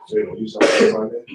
So you don't use something like that?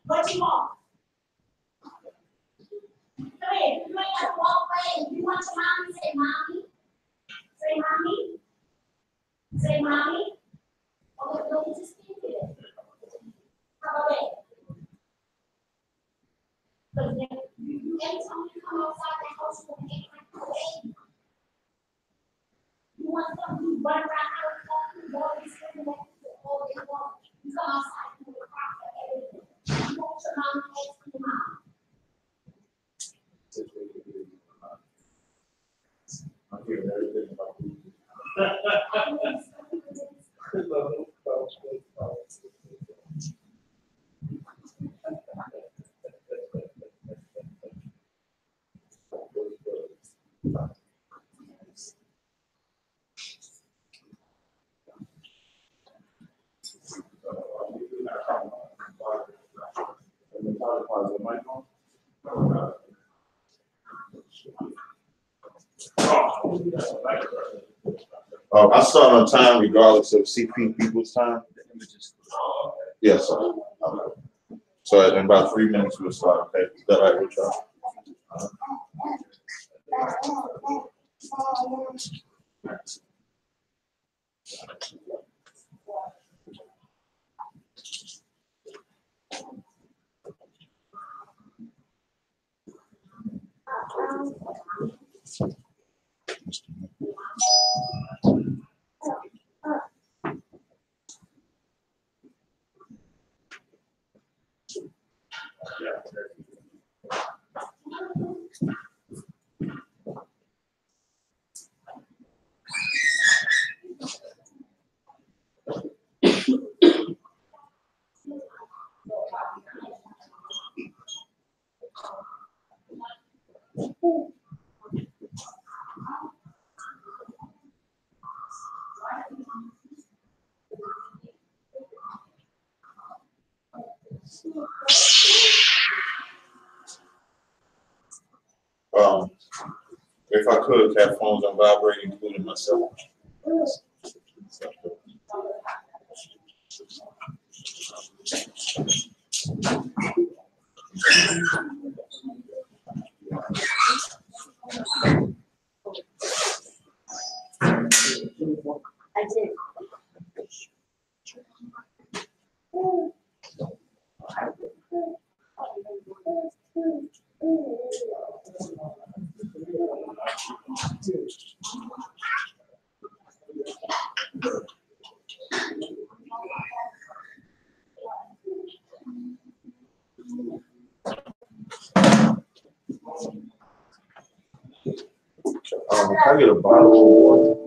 What you want? Come here. You ain't got to walk away. If you want your mommy, say mommy. Say mommy. Say mommy. Oh, no, you just can't do it. How about that? But then, anytime you come outside the house, you will get away. You want something, you run around out, you always sitting there all day long. You come outside, you will cry for everything. You want your mom, ask your mom. I'm hearing everything about you. I start on time regardless of CP people's time. Yes, sir. Okay. So in about 3 minutes we'll start. Okay, is that right with y'all? If I could have phones on vibrating, including myself. I did. Can I get a bottle of water?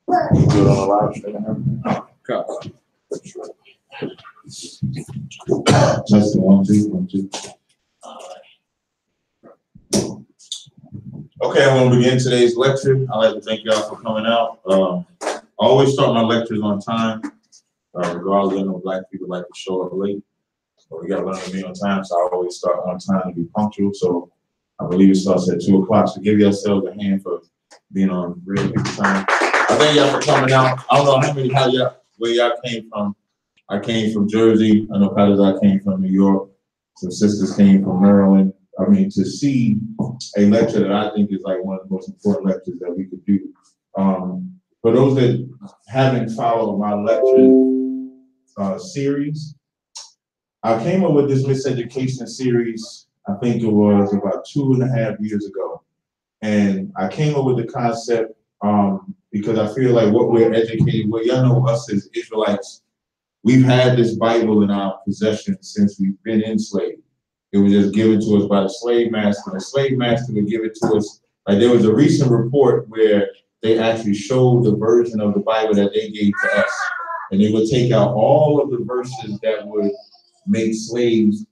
Good on the live stream. Testing 1 2 1 2. Okay, I want to begin today's lecture. I'd like to thank y'all for coming out. I always start my lectures on time. Regardless, I know black people like to show up late, but we got to learn to be on time. So I always start on time to be punctual. So I believe it starts at 2 o'clock. So give yourselves a hand for being on real people time. I thank y'all for coming out. I don't know where y'all came from. I came from Jersey. I know Tazaryach came from New York. Some sisters came from Maryland. I mean, to see a lecture that I think is like one of the most important lectures that we could do. For those that haven't followed my lecture series, I came up with this miseducation series, I think it was about 2.5 years ago. And I came up with the concept because I feel like what we're educated, well, y'all know us as Israelites, we've had this Bible in our possession since we've been enslaved. It was just given to us by the slave master. The slave master would give it to us. Like there was a recent report where they actually showed the version of the Bible that they gave to us. And they would take out all of the verses that would make slaves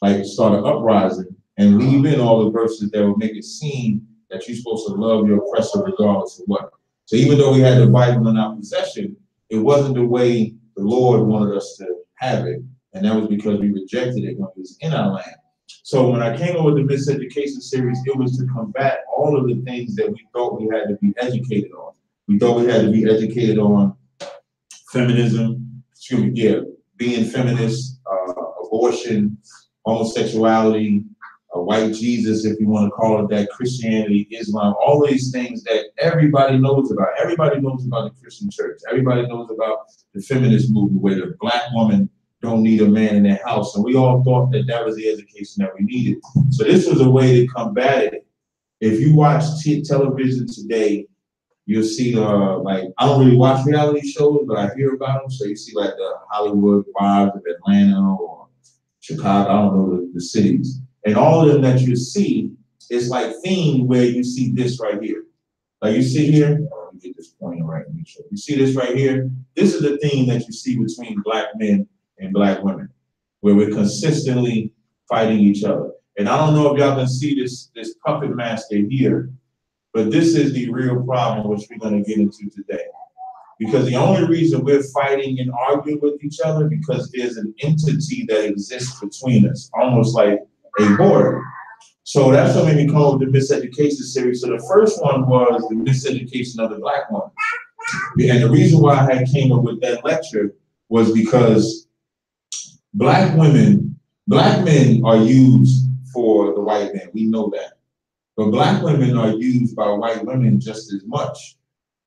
like start an uprising and leave in all the verses that would make it seem that you're supposed to love your oppressor regardless of what. So even though we had the Bible in our possession, it wasn't the way the Lord wanted us to have it. And that was because we rejected it when it was in our land. So when I came up with the Miseducation series, it was to combat all of the things that we thought we had to be educated on. We thought we had to be educated on feminism, being feminist, abortion, homosexuality, white Jesus, if you want to call it that, Christianity, Islam, all these things that everybody knows about. Everybody knows about the Christian church. Everybody knows about the feminist movement where the black woman don't need a man in their house. And we all thought that that was the education that we needed. So this was a way to combat it. If you watch television today, you'll see, like, I don't really watch reality shows, but I hear about them. So you see like the Hollywood Wives of Atlanta or Chicago, I don't know the cities. And all of them that you see, it's like themed where you see this right here. Like you see here, let me get this pointer right. Let me show you. You see this right here? This is the theme that you see between black men and black women, where we're consistently fighting each other. And I don't know if y'all can see this puppet master here, but this is the real problem which we're going to get into today. Because the only reason we're fighting and arguing with each other because there's an entity that exists between us, almost like a border. So that's what made me come up with the Miseducation series. So the first one was the miseducation of the black woman. And the reason why I came up with that lecture was because black men are used for the white man. We know that. But black women are used by white women just as much.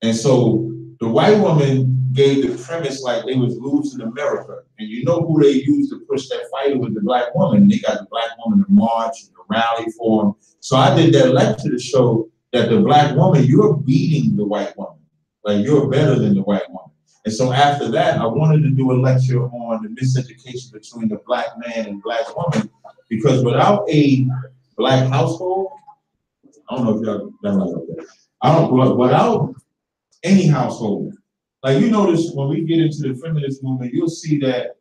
And so the white woman gave the premise like they was losing America. And you know who they used to push that fight with the black woman. They got the black woman to march and to rally for them. So I did that lecture to show that the black woman, you're beating the white woman. Like you're better than the white woman. And so after that, I wanted to do a lecture on the miseducation between the black man and black woman, because without a black household, I don't know if y'all done that. Without any household, like you notice when we get into the feminist movement, you'll see that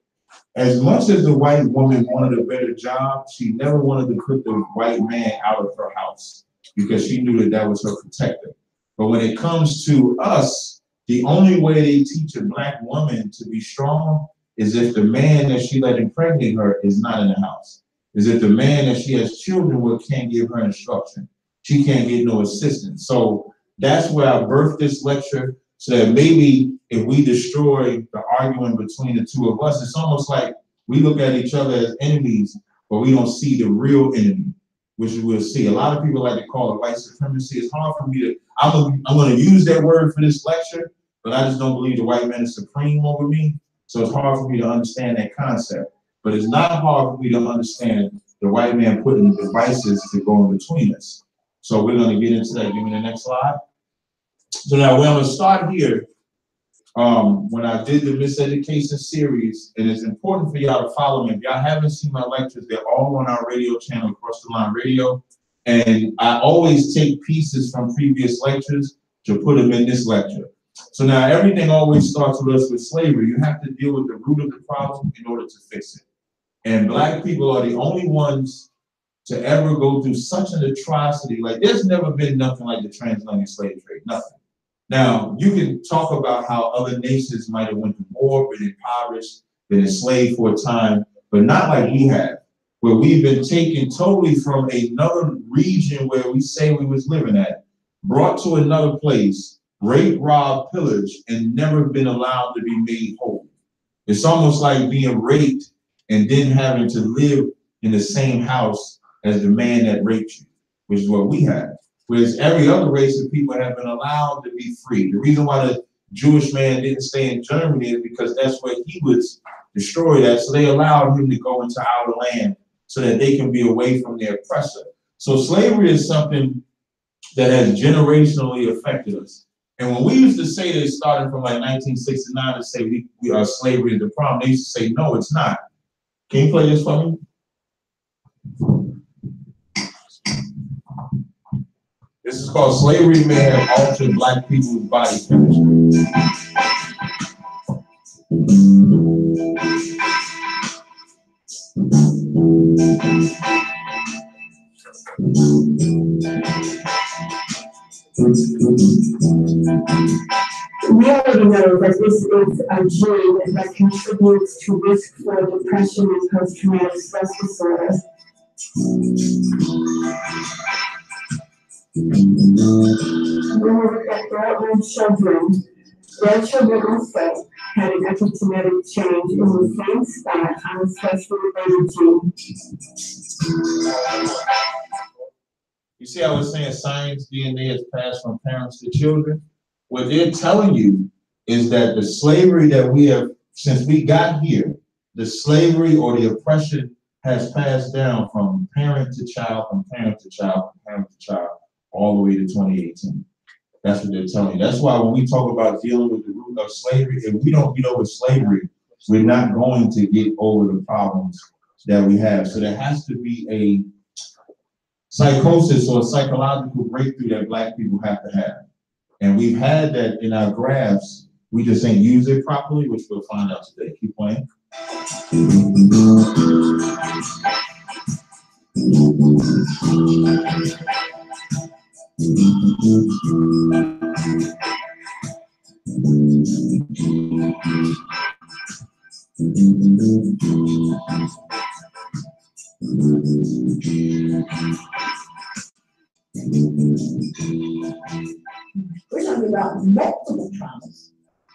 as much as the white woman wanted a better job, she never wanted to put the white man out of her house because she knew that that was her protector. But when it comes to us, the only way they teach a black woman to be strong is if the man that she let impregnate her is not in the house. Is if the man that she has children with can't give her instruction. She can't get no assistance. So that's where I birthed this lecture, so that maybe if we destroy the argument between the two of us, it's almost like We look at each other as enemies, but we don't see the real enemy, which we'll see. A lot of people like to call it white supremacy. It's hard for me to, I'm going to use that word for this lecture, but I just don't believe the white man is supreme over me. So it's hard for me to understand that concept. But it's not hard for me to understand the white man putting devices to go in between us. So we're going to get into that. Give me the next slide. So now we're going to start here. When I did the Miseducation series, and it's important for y'all to follow me. If y'all haven't seen my lectures, they're all on our radio channel, Across the Line Radio. And I always take pieces from previous lectures to put them in this lecture. So now everything always starts with us with slavery. You have to deal with the root of the problem in order to fix it. And Black people are the only ones to ever go through such an atrocity. Like, there's never been nothing like the transatlantic slave trade, nothing. Now, you can talk about how other nations might have went to war, been impoverished, been enslaved for a time, but not like we have, where we've been taken totally from another region where we say we was living at, brought to another place, raped, robbed, pillaged, and never been allowed to be made whole. It's almost like being raped and then having to live in the same house as the man that raped you, which is what we have. Whereas every other race of people have been allowed to be free. The reason why the Jewish man didn't stay in Germany is because that's where he was destroyed at. So they allowed him to go into our land so that they can be away from their oppressor. So slavery is something that has generationally affected us. And when we used to say that, starting from like 1969, to say we are slavery is the problem, they used to say, no, it's not. Can you play this for me? This is called Slavery May Have Altered Black People's Body Chemistry. We already know that this is a gene that contributes to risk for depression and post-traumatic stress disorder. When we look at their own children, their children also had an epigenetic change in the same spot on a stress-related gene. You see, I was saying science DNA is passed from parents to children. What they're telling you is that the slavery that we have, since we got here, the slavery or the oppression has passed down from parent to child, from parent to child, from parent to child, all the way to 2018. That's what they're telling you. That's why when we talk about dealing with the root of slavery, if we don't get over slavery, we're not going to get over the problems that we have. So there has to be a psychosis or a psychological breakthrough that Black people have to have. And we've had that in our graphs. We just ain't use it properly, which we'll find out today. Keep playing. We're talking about multiple traumas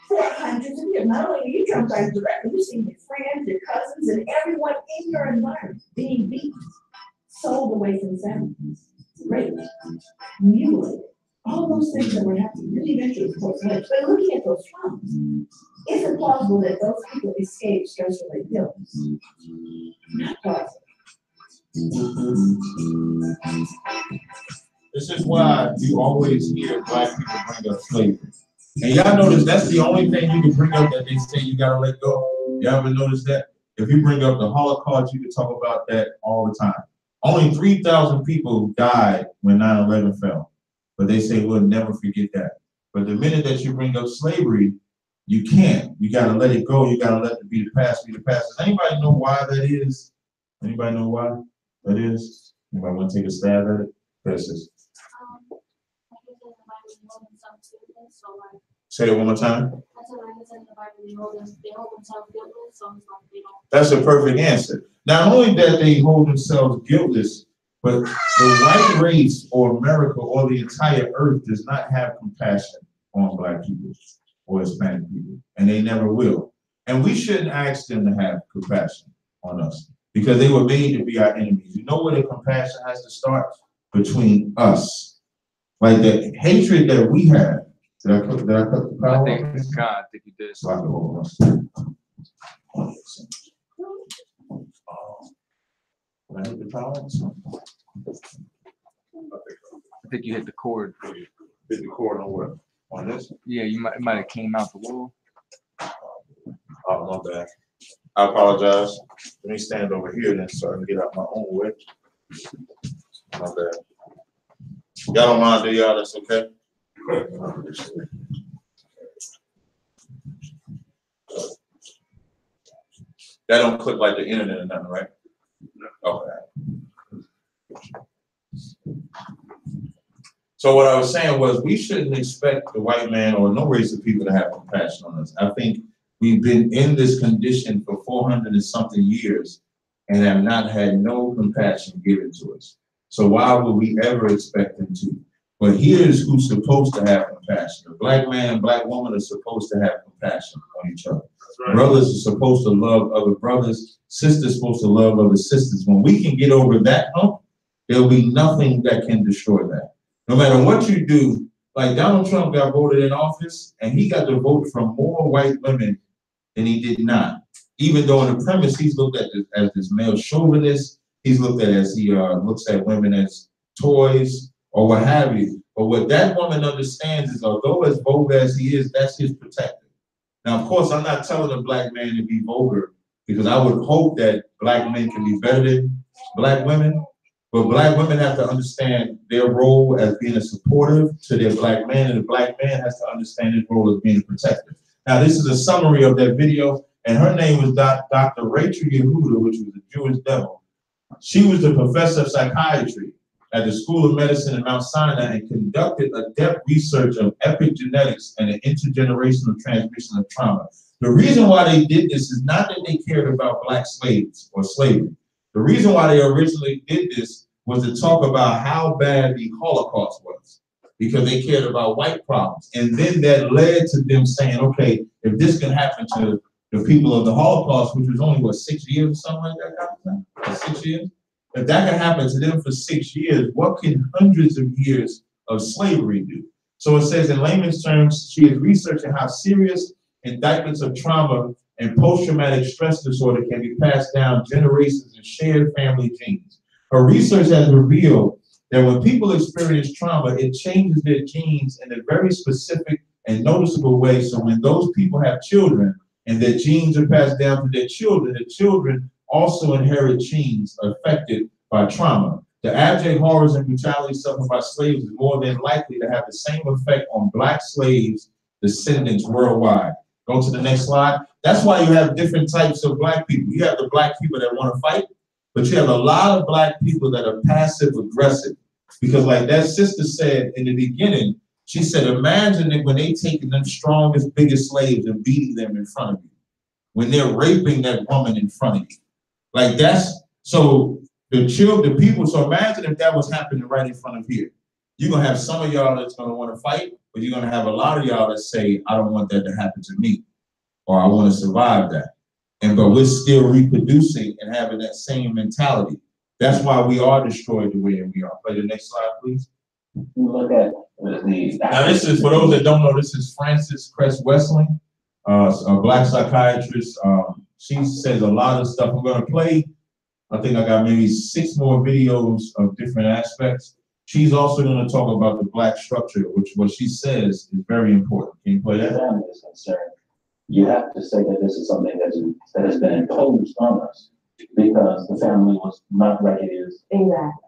for hundreds of years. Not only do you traumatize directly, you've seen your friends, your cousins, and everyone in your environment being beaten, sold away from families, raped, mutilated. All those things that were happening really eventually, of course, but looking at those traumas, is it plausible that those people escaped stress-related illness? Not plausible. This is why you always hear Black people bring up slavery. And y'all notice that's the only thing you can bring up that they say you gotta let go. Y'all ever notice that? If you bring up the Holocaust, you can talk about that all the time. Only 3,000 people died when 9/11 fell. But they say we'll never forget that. But the minute that you bring up slavery, you can't. You gotta let it go. You gotta let it be the past be the past. Does anybody know why that is? Anybody know why that is? Anybody want to take a stab at it? This Say it one more time. That's a perfect answer. Not only that they hold themselves guiltless, but the white race or America or the entire earth does not have compassion on Black people or Hispanic people, and they never will. And we shouldn't ask them to have compassion. on us because they were made to be our enemies. You know where the compassion has to start? Between us. Like the hatred that we have. Did I cut the power? I think it's God. I think you did. So I can hold on. Did I hit the power? I think you hit the cord. Hit the cord on what? On this? Yeah, it might have came out the wall. Oh, my bad. I apologize. Let me stand over here then so I can get out my own way. My bad. Y'all don't mind, do y'all? That's okay? That don't click like the internet or nothing, right? Okay. So what I was saying was we shouldn't expect the white man or no race of people to have compassion on us. I think we've been in this condition for 400 and something years and have not had no compassion given to us. So why would we ever expect them to? But here's who's supposed to have compassion. The black man and black woman are supposed to have compassion on each other. Right. Brothers are supposed to love other brothers. Sisters are supposed to love other sisters. When we can get over that hump, there'll be nothing that can destroy that. No matter what you do, like Donald Trump got voted in office and he got the vote from more white women than he did not. Even though in the premise he's looked at as this male chauvinist, he's looked at as he looks at women as toys or what have you. But what that woman understands is although as vulgar as he is, that's his protector. Now, of course, I'm not telling a black man to be vulgar because I would hope that black men can be better than black women. But black women have to understand their role as being a supportive to their black man, and the black man has to understand his role as being a protector. Now, this is a summary of that video, and her name was Dr. Rachel Yehuda, which was a Jewish devil. She was the professor of psychiatry at the School of Medicine in Mount Sinai and conducted a depth research of epigenetics and the intergenerational transmission of trauma. The reason why they did this is not that they cared about black slaves or slavery. The reason why they originally did this was to talk about how bad the Holocaust was, because they cared about white problems. And then that led to them saying, okay, if this can happen to the people of the Holocaust, which was only, what, 6 years or something like that? 6 years? If that can happen to them for 6 years, what can hundreds of years of slavery do? So it says in layman's terms, she is researching how serious indictments of trauma and post-traumatic stress disorder can be passed down generations and shared family genes. Her research has revealed that when people experience trauma, it changes their genes in a very specific and noticeable way. So when those people have children and their genes are passed down to their children, the children also inherit genes affected by trauma. The abject horrors and brutality suffered by slaves is more than likely to have the same effect on black slaves' descendants worldwide. Go to the next slide. That's why you have different types of black people. You have the black people that want to fight, but you have a lot of black people that are passive aggressive. Because like that sister said in the beginning, she said, imagine it when they taking them strongest, biggest slaves and beating them in front of you. When they're raping that woman in front of you. Like that's, so the people, so imagine if that was happening right in front of here. You're gonna have some of y'all that's gonna want to fight, but you're gonna have a lot of y'all that say, I don't want that to happen to me, or I want to survive that. But we're still reproducing and having that same mentality. That's why we are destroyed the way we are. Play the next slide, please. Look at the. Now this is, for those that don't know, this is Frances Cress Wessling, a black psychiatrist. She says a lot of stuff. I'm gonna play, I think I got maybe 6 more videos of different aspects. She's also gonna talk about the black structure, which what she says is very important. Can you play that? Family is concerned, you have to say that this is something that has been imposed on us because the family was not like it is. Exactly.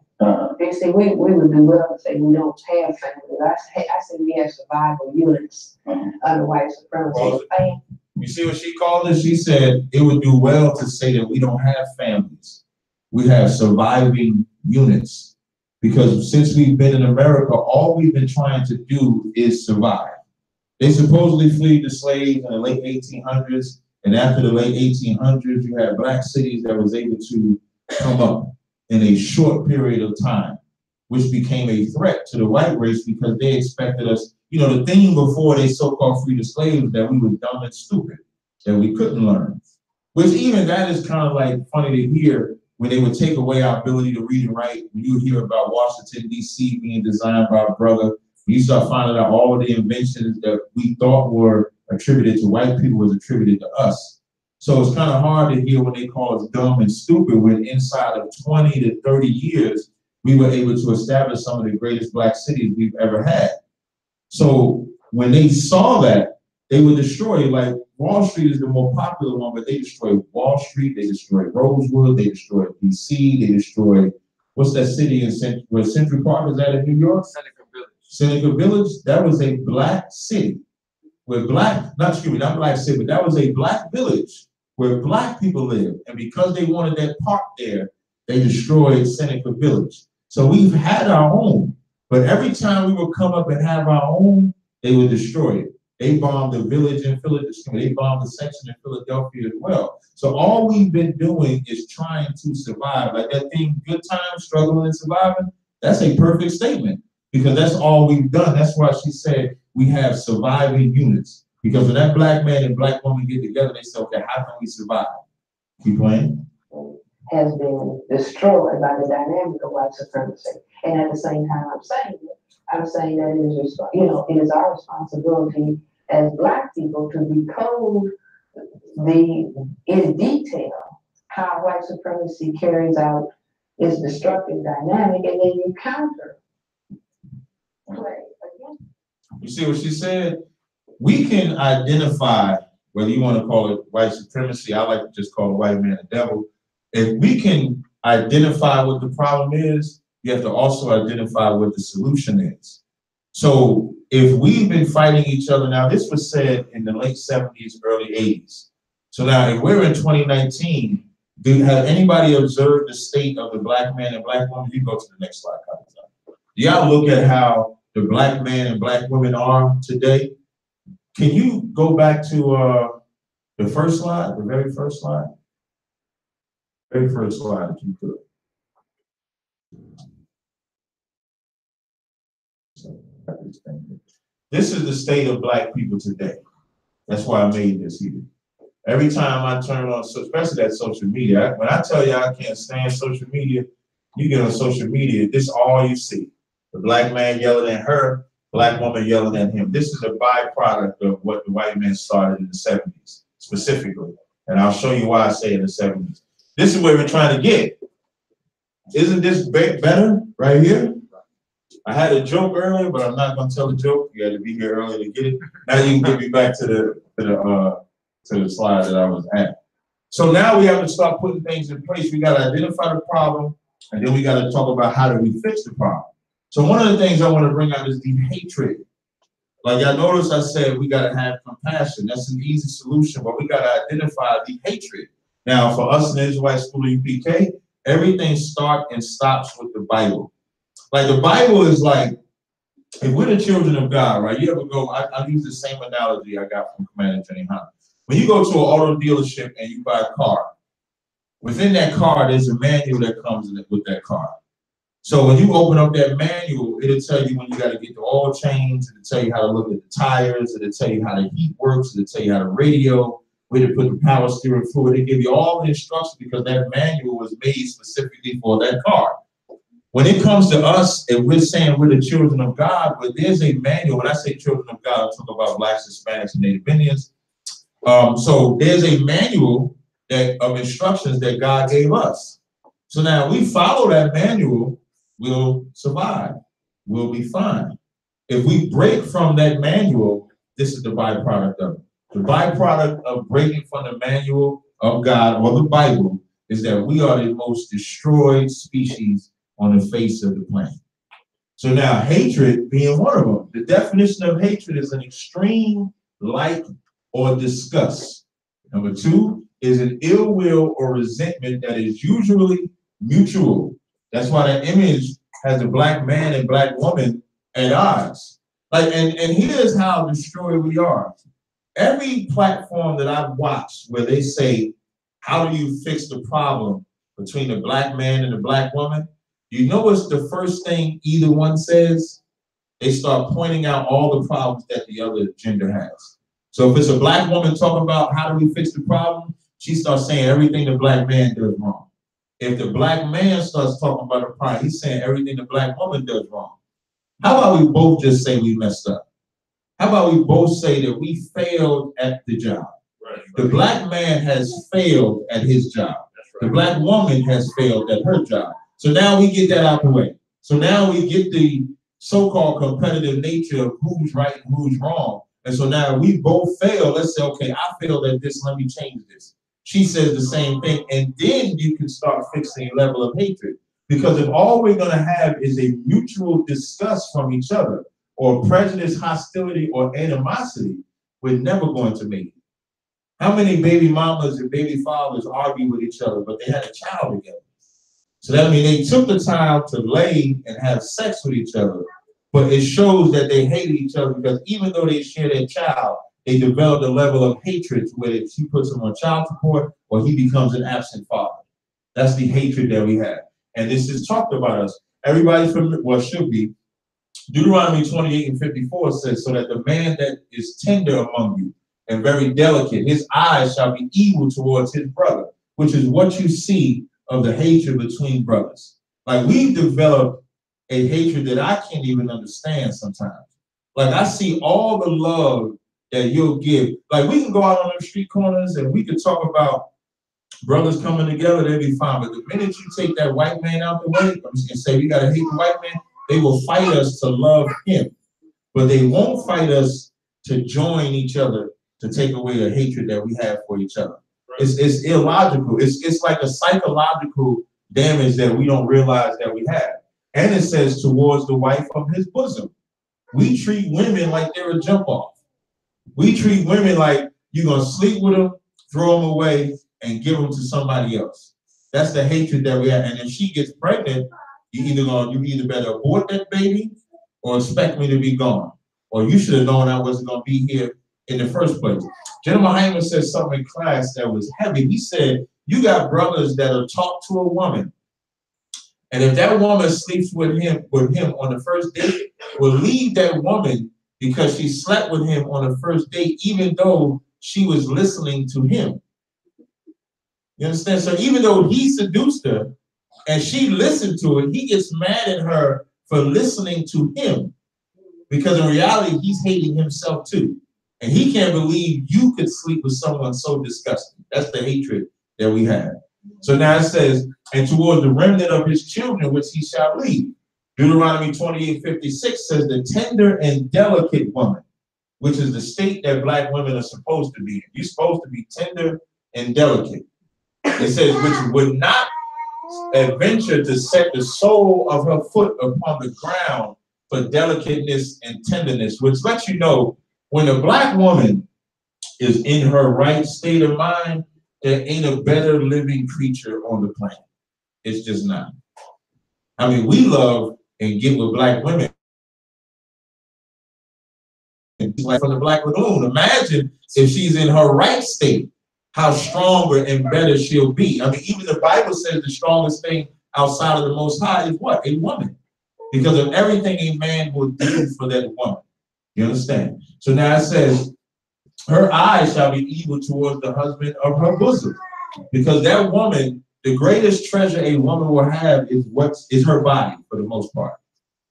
They say we would do well to say we don't have family. I say we have survival units of the white supremacy. You see what she called it? She said it would do well to say that we don't have families. We have surviving units. Because since we've been in America, all we've been trying to do is survive. They supposedly freed the slaves in the late 1800s. And after the late 1800s, you had black cities that was able to come up in a short period of time, which became a threat to the white race because they expected us. You know, the thing before they so-called freed the slaves that we were dumb and stupid, that we couldn't learn. Which even that is kind of like funny to hear when they would take away our ability to read and write. When you hear about Washington, D.C. being designed by a brother, you start finding out all of the inventions that we thought were attributed to white people was attributed to us. So it's kind of hard to hear when they call us dumb and stupid when inside of 20 to 30 years, we were able to establish some of the greatest black cities we've ever had. So when they saw that, they would destroy, like Wall Street is the more popular one, but they destroyed Wall Street, they destroyed Rosewood, they destroyed DC, they destroyed, what's that city in Central Park, is that in New York? Seneca Village. Seneca Village, that was a black city where not black city, but that was a black village where black people lived. And because they wanted that park there, they destroyed Seneca Village. So we've had our own, but every time we would come up and have our own, they would destroy it. They bombed the village in Philadelphia. They bombed the section in Philadelphia as well. So all we've been doing is trying to survive. Like that thing, good times, struggling and surviving, that's a perfect statement because that's all we've done. That's why she said we have surviving units. Because when that black man and black woman get together, they say, okay, how can we survive? Keep playing. Has been destroyed by the dynamic of white supremacy. And at the same time, I'm saying that it is our responsibility as black people to decode in detail how white supremacy carries out its destructive dynamic, and then you counter. You see what she said? We can identify, whether you want to call it white supremacy, I like to just call it white man the devil. If we can identify what the problem is, you have to also identify what the solution is. So if we've been fighting each other, now this was said in the late 70s, early 80s. So now if we're in 2019, have anybody observed the state of the black man and black woman? You go to the next slide. Do y'all look at how the black man and black women are today? Can you go back to the first slide, the very first slide? Very first slide, if you could. This is the state of black people today. That's why I made this here. Every time I turn on, especially that social media, when I tell you I can't stand social media, you get on social media, this is all you see. The black man yelling at her, black woman yelling at him. This is a byproduct of what the white man started in the 70s, specifically. And I'll show you why I say in the 70s. This is where we're trying to get. Isn't this better right here? I had a joke earlier, but I'm not going to tell the joke. You had to be here early to get it. Now you can get me back to the slide that I was at. So now we have to start putting things in place. We got to identify the problem, and then we got to talk about how do we fix the problem. So one of the things I want to bring out is the hatred. Like y'all notice I said we got to have compassion. That's an easy solution, but we got to identify the hatred. Now, for us in the Israelite School of UPK, everything starts and stops with the Bible. Like the Bible is like, if we're the children of God, right? You ever go, I use the same analogy I got from Commander Jenny Hunt. When you go to an auto dealership and you buy a car, within that car, there's a manual that comes with that car. So when you open up that manual, it'll tell you when you got to get the oil change, it'll tell you how to look at the tires, it'll tell you how the heat works, it'll tell you how to radio, where to put the power steering fluid. They give you all the instructions because that manual was made specifically for that car. When it comes to us, and we're saying we're the children of God, but there's a manual. When I say children of God, I'm talking about Blacks, Hispanics, and Native Indians. So there's a manual of instructions that God gave us. So now we follow that manual, we'll survive. We'll be fine. If we break from that manual, this is the byproduct of it. The byproduct of breaking from the manual of God or the Bible is that we are the most destroyed species on the face of the planet. So now hatred being one of them. The definition of hatred is an extreme like or disgust. Number two is an ill will or resentment that is usually mutual. That's why that image has a black man and black woman at odds. Like, and here's how destroyed we are. Every platform that I've watched where they say, how do you fix the problem between the black man and the black woman? You know what's the first thing either one says? They start pointing out all the problems that the other gender has. So if it's a black woman talking about how do we fix the problem, she starts saying everything the black man does wrong. If the black man starts talking about her pride, he's saying everything the black woman does wrong. How about we both just say we messed up? How about we both say that we failed at the job? Right. The black man has failed at his job. Right. The black woman has failed at her job. So now we get that out the way. So now we get the so-called competitive nature of who's right and who's wrong. And so now we both fail. Let's say, okay, I failed at this. Let me change this. She says the same thing. And then you can start fixing a level of hatred. Because if all we're going to have is a mutual disgust from each other, or prejudice, hostility, or animosity, we're never going to make it. How many baby mamas and baby fathers argue with each other, but they had a child together? So that means they took the time to lay and have sex with each other, but it shows that they hated each other because even though they share their child, they developed a level of hatred where she puts him on child support or he becomes an absent father. That's the hatred that we have. And this is talked about us. Everybody's familiar, well, should be. Deuteronomy 28:54 says, so that the man that is tender among you and very delicate, his eyes shall be evil towards his brother, which is what you see of the hatred between brothers. Like we've developed a hatred that I can't even understand sometimes. Like I see all the love that you'll give. Like we can go out on the street corners and we can talk about brothers coming together, they'll be fine. But the minute you take that white man out the way and say we gotta hate the white man, they will fight us to love him. But they won't fight us to join each other to take away the hatred that we have for each other. It's illogical. It's like a psychological damage that we don't realize that we have. And it says towards the wife of his bosom. We treat women like they're a jump off. We treat women like you're gonna sleep with them, throw them away, and give them to somebody else. That's the hatred that we have. And if she gets pregnant, you either better abort that baby or expect me to be gone. Or you should have known I wasn't gonna be here in the first place. General Hyman said something in class that was heavy. He said, you got brothers that are talk to a woman. And if that woman sleeps with him on the first date, will leave that woman because she slept with him on the first date, even though she was listening to him. You understand? So even though he seduced her and she listened to it, he gets mad at her for listening to him. Because in reality, he's hating himself too. And he can't believe you could sleep with someone so disgusting. That's the hatred that we have. So now it says, and towards the remnant of his children, which he shall lead. Deuteronomy 28:56 says, the tender and delicate woman, which is the state that black women are supposed to be in. You're supposed to be tender and delicate. It says, which would not adventure to set the sole of her foot upon the ground for delicateness and tenderness, which lets you know when a black woman is in her right state of mind, there ain't a better living creature on the planet. It's just not. I mean, we love and get with black women. Like from the Black Lagoon, imagine if she's in her right state, how stronger and better she'll be. I mean, even the Bible says the strongest thing outside of the Most High is what? A woman. Because of everything a man will do for that woman. You understand? So now it says, her eyes shall be evil towards the husband of her bosom. Because that woman, the greatest treasure a woman will have is her body for the most part.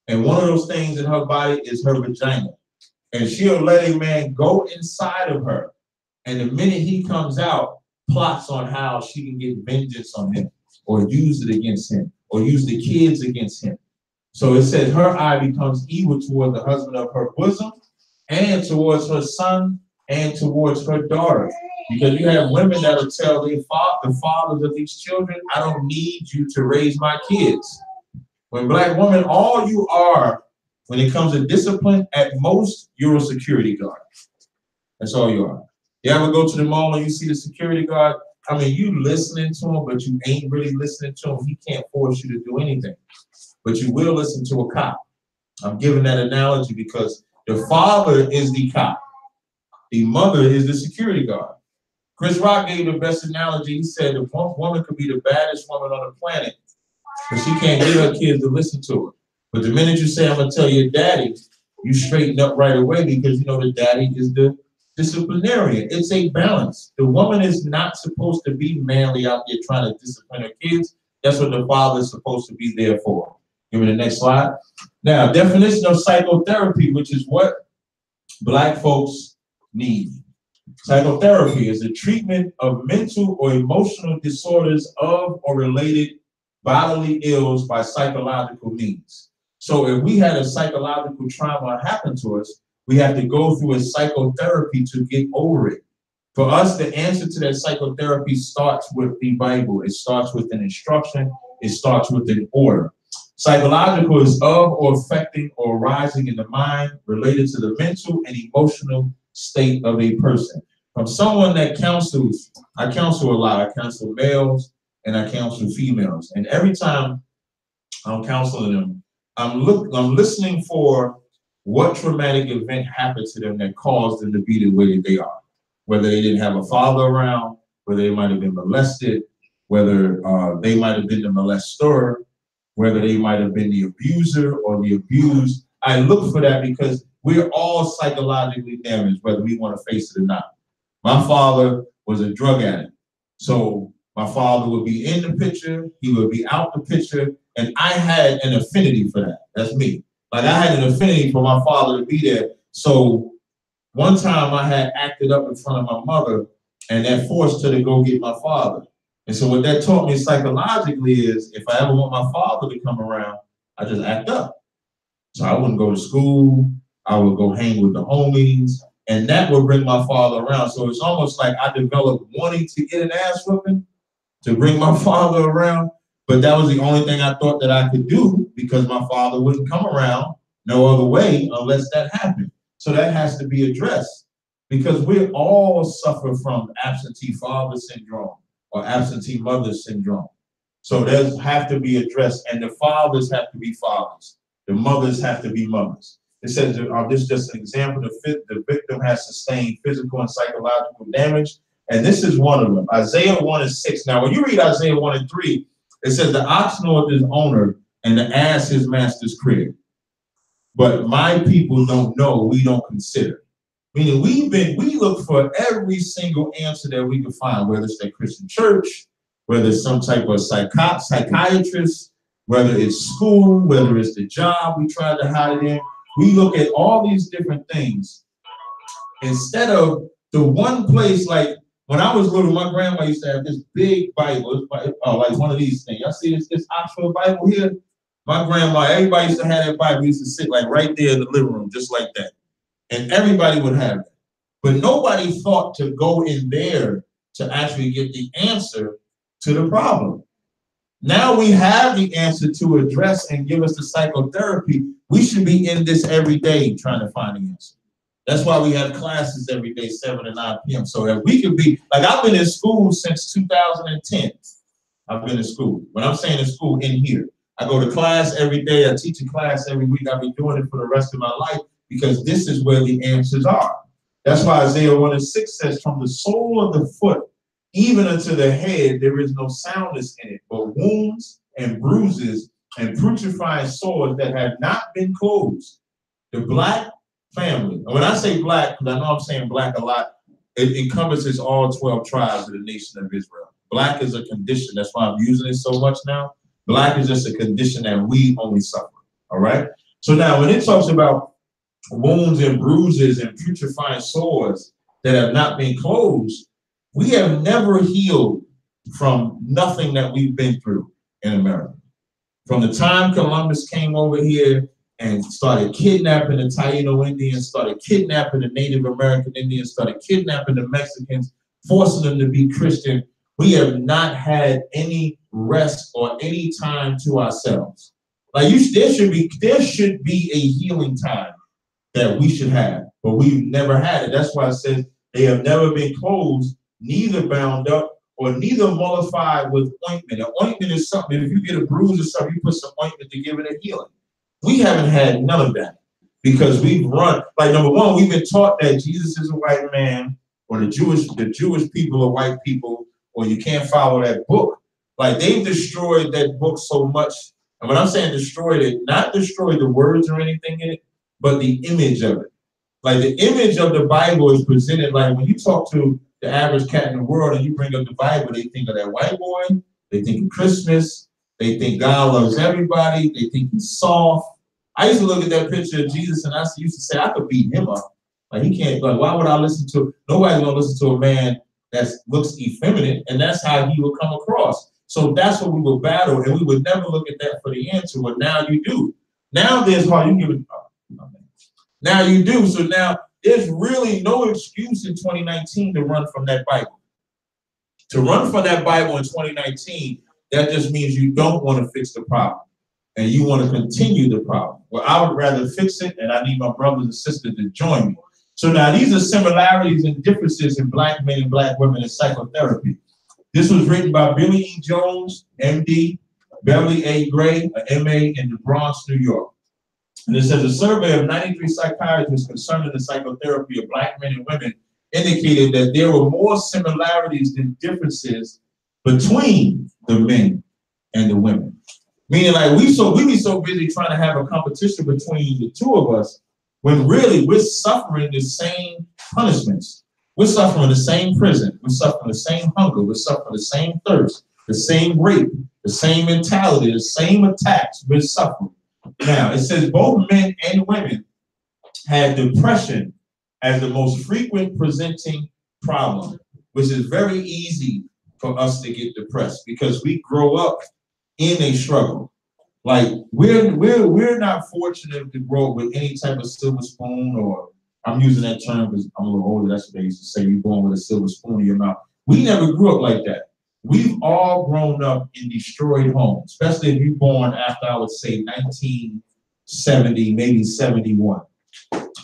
And one of those things in her body is her vagina. And she'll let a man go inside of her. And the minute he comes out, plots on how she can get vengeance on him or use it against him or use the kids against him. So it says her eye becomes evil toward the husband of her bosom and towards her son and towards her daughter. Because you have women that will tell the fathers of these children, I don't need you to raise my kids. When black women, all you are, when it comes to discipline, at most, you're a security guard. That's all you are. You ever go to the mall and you see the security guard? I mean, you listening to him, but you ain't really listening to him. He can't force you to do anything. But you will listen to a cop. I'm giving that analogy because the father is the cop. The mother is the security guard. Chris Rock gave the best analogy. He said if one woman could be the baddest woman on the planet, but she can't get her kids to listen to her. But the minute you say, I'm going to tell your daddy, you straighten up right away because you know the daddy is the disciplinarian. It's a balance. The woman is not supposed to be manly out there trying to discipline her kids. That's what the father is supposed to be there for. Give me the next slide. Now, definition of psychotherapy, which is what Black folks need. Psychotherapy is the treatment of mental or emotional disorders of or related bodily ills by psychological means. So if we had a psychological trauma happen to us, we have to go through a psychotherapy to get over it. For us, the answer to that psychotherapy starts with the Bible. It starts with an instruction. It starts with an order. Psychological is of or affecting or arising in the mind related to the mental and emotional state of a person. From someone that counsels, I counsel a lot. I counsel males and I counsel females. And every time I'm counseling them, I'm listening for what traumatic event happened to them that caused them to be the way that they are. Whether they didn't have a father around, whether they might have been molested, whether they might have been the molester, whether they might have been the abuser or the abused. I look for that because we're all psychologically damaged, whether we want to face it or not. My father was a drug addict. So my father would be in the picture, he would be out the picture, and I had an affinity for that. That's me. Like I had an affinity for my father to be there. So one time I had acted up in front of my mother and that forced her to go get my father. And so what that taught me psychologically is if I ever want my father to come around, I just act up. So I wouldn't go to school. I would go hang with the homies. And that would bring my father around. So it's almost like I developed wanting to get an ass whooping to bring my father around. But that was the only thing I thought that I could do because my father wouldn't come around no other way unless that happened. So that has to be addressed because we all suffer from absentee father syndrome or absentee mother syndrome. So those have to be addressed, and the fathers have to be fathers. The mothers have to be mothers. It says, this is just an example, the victim has sustained physical and psychological damage, and this is one of them. Isaiah 1:6. Now, when you read Isaiah 1:3, it says, the ox knoweth his owner, and the ass his master's crib. But my people don't know, we don't consider. Meaning we look for every single answer that we can find, whether it's that Christian church, whether it's some type of psychiatrist, whether it's school, whether it's the job we try to hide it in. We look at all these different things instead of the one place. Like when I was little, my grandma used to have this big Bible, like one of these things. Y'all see this Oxford Bible here? My grandma, everybody used to have that Bible. We used to sit like right there in the living room, just like that. And everybody would have it. But nobody thought to go in there to actually get the answer to the problem. Now we have the answer to address and give us the psychotherapy. We should be in this every day trying to find the answer. That's why we have classes every day, 7 to 9 p.m. So that we could be, like I've been in school since 2010. I've been in school. When I'm saying in school, in here. I go to class every day. I teach a class every week. I've been doing it for the rest of my life because this is where the answers are. That's why Isaiah 1:6 says, from the sole of the foot, even unto the head, there is no soundness in it, but wounds and bruises and putrefying sores that have not been closed. The Black family, and when I say Black, because I know I'm saying Black a lot, it encompasses all 12 tribes of the nation of Israel. Black is a condition. That's why I'm using it so much now. Black is just a condition that we only suffer, all right? So now when it talks about wounds and bruises and putrefying sores that have not been closed, we have never healed from nothing that we've been through in America. From the time Columbus came over here and started kidnapping the Taino Indians, started kidnapping the Native American Indians, started kidnapping the Mexicans, forcing them to be Christian, we have not had any rest or any time to ourselves. Like there should be a healing time that we should have, but we've never had it. That's why it says they have never been closed, neither bound up, or neither mollified with ointment. An ointment is something, if you get a bruise or something, you put some ointment to give it a healing. We haven't had none of that because we've run, like number one, we've been taught that Jesus is a white man, or the Jewish people are white people, or you can't follow that book. Like they've destroyed that book so much. And when I'm saying destroyed it, not destroyed the words or anything in it, but the image of it. Like the image of the Bible is presented like when you talk to the average cat in the world and you bring up the Bible, they think of that white boy, they think of Christmas, they think God loves everybody, they think he's soft. I used to look at that picture of Jesus and I used to say, I could beat him up. Like he can't, like why would I listen to, nobody's gonna listen to a man that looks effeminate, and that's how he will come across. So that's what we would battle, and we would never look at that for the answer, but now you do. Now there's hard, you give it, now you do. So now there's really no excuse in 2019 to run from that Bible. To run from that Bible in 2019, that just means you don't want to fix the problem and you want to continue the problem. Well, I would rather fix it, and I need my brothers and sisters to join me. So now these are similarities and differences in Black men and Black women in psychotherapy. This was written by Billy E. Jones, MD, Beverly A. Gray, an MA in the Bronx, New York. And it says a survey of 93 psychiatrists concerning the psychotherapy of Black men and women indicated that there were more similarities than differences between the men and the women. Meaning like we be so busy trying to have a competition between the two of us when really we're suffering the same punishments. We're suffering the same prison. We're suffering the same hunger. We're suffering the same thirst, the same rape, the same mentality, the same attacks we're suffering. Now, it says both men and women had depression as the most frequent presenting problem, which is very easy for us to get depressed because we grow up in a struggle. Like we're not fortunate to grow up with any type of silver spoon, or I'm using that term because I'm a little older. That's what they used to say, you're born with a silver spoon in your mouth. We never grew up like that. We've all grown up in destroyed homes, especially if you're born after, I would say, 1970, maybe 71.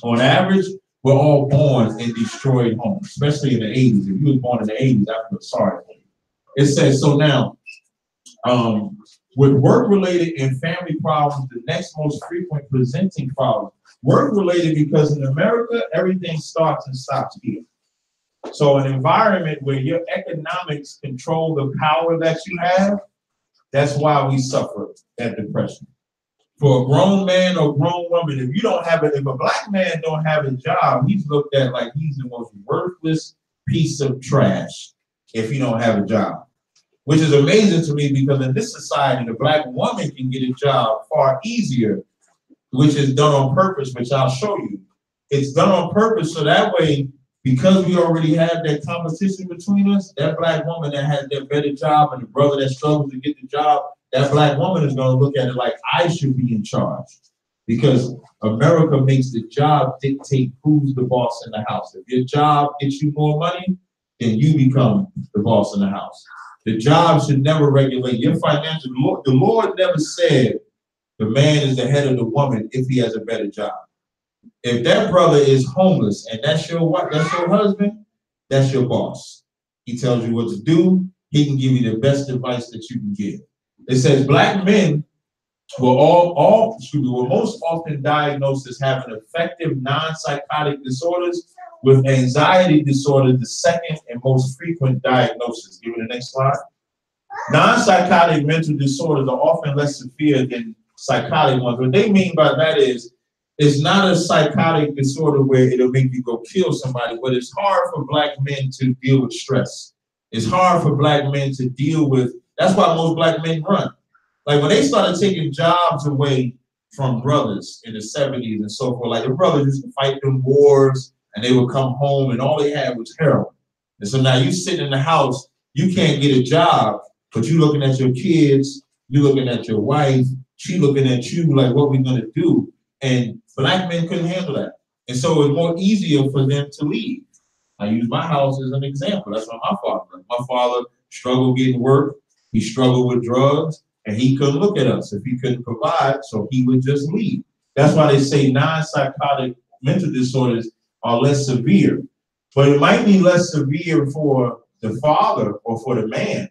On average, we're all born in destroyed homes, especially in the 80s. If you were born in the 80s, I feel sorry for you. It says, so now, with work-related and family problems, the next most frequent presenting problem, work-related because in America, everything starts and stops here. So an environment where your economics control the power that you have, that's why we suffer that depression. For a grown man or grown woman, if you don't have it, if a Black man don't have a job, he's looked at like he's the most worthless piece of trash if he don't have a job. Which is amazing to me because in this society, the Black woman can get a job far easier, which is done on purpose, which I'll show you. It's done on purpose so that way, because we already have that competition between us, that Black woman that has that better job and the brother that struggles to get the job, that Black woman is going to look at it like I should be in charge. Because America makes the job dictate who's the boss in the house. If your job gets you more money, then you become the boss in the house. The job should never regulate your financial. The Lord never said the man is the head of the woman if he has a better job. If that brother is homeless and that's your wife, that's your husband, that's your boss. He tells you what to do. He can give you the best advice that you can give. It says Black men were most often diagnosed as having affective non-psychotic disorders, with anxiety disorder the second and most frequent diagnosis. Give me the next slide. Non-psychotic mental disorders are often less severe than psychotic ones. What they mean by that is, it's not a psychotic disorder where it'll make you go kill somebody, but it's hard for Black men to deal with stress. It's hard for Black men to deal with, that's why most Black men run. Like when they started taking jobs away from brothers in the 70s and so forth, like the brothers used to fight them wars and they would come home and all they had was heroin. And so now you sitting in the house, you can't get a job, but you looking at your kids, you looking at your wife, she looking at you like, what we gonna do? And Black men couldn't handle that. And so it was more easier for them to leave. I use my house as an example. That's what my father did. My father struggled getting work. He struggled with drugs, and he couldn't look at us if he couldn't provide, so he would just leave. That's why they say non-psychotic mental disorders are less severe. But it might be less severe for the father or for the man.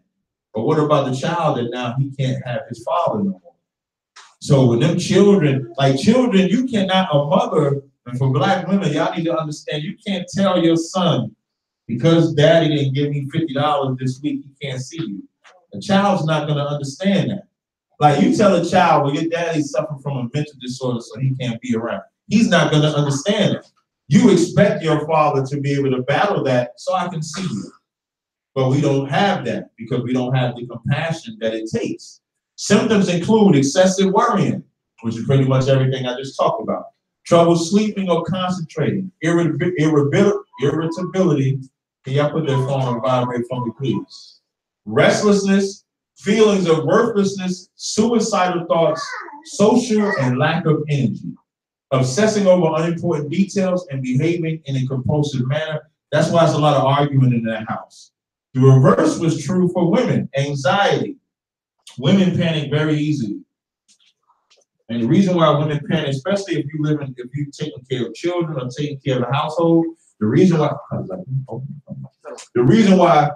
But what about the child that now he can't have his father no more? So with them children, like children, you cannot, a mother, and for Black women, y'all need to understand, you can't tell your son, because daddy didn't give me $50 this week, he can't see you. A child's not gonna understand that. Like you tell a child, well, your daddy's suffering from a mental disorder, so he can't be around. He's not gonna understand it. You expect your father to be able to battle that so I can see you. But we don't have that because we don't have the compassion that it takes. Symptoms include excessive worrying, which is pretty much everything I just talked about. Trouble sleeping or concentrating, irritability. Can y'all put that phone on vibrate for me, please? Restlessness, feelings of worthlessness, suicidal thoughts, social and lack of energy. Obsessing over unimportant details and behaving in a compulsive manner. That's why there's a lot of arguing in that house. The reverse was true for women. Anxiety. Women panic very easily. And the reason why women panic, especially if you're taking care of children or taking care of the household, the reason why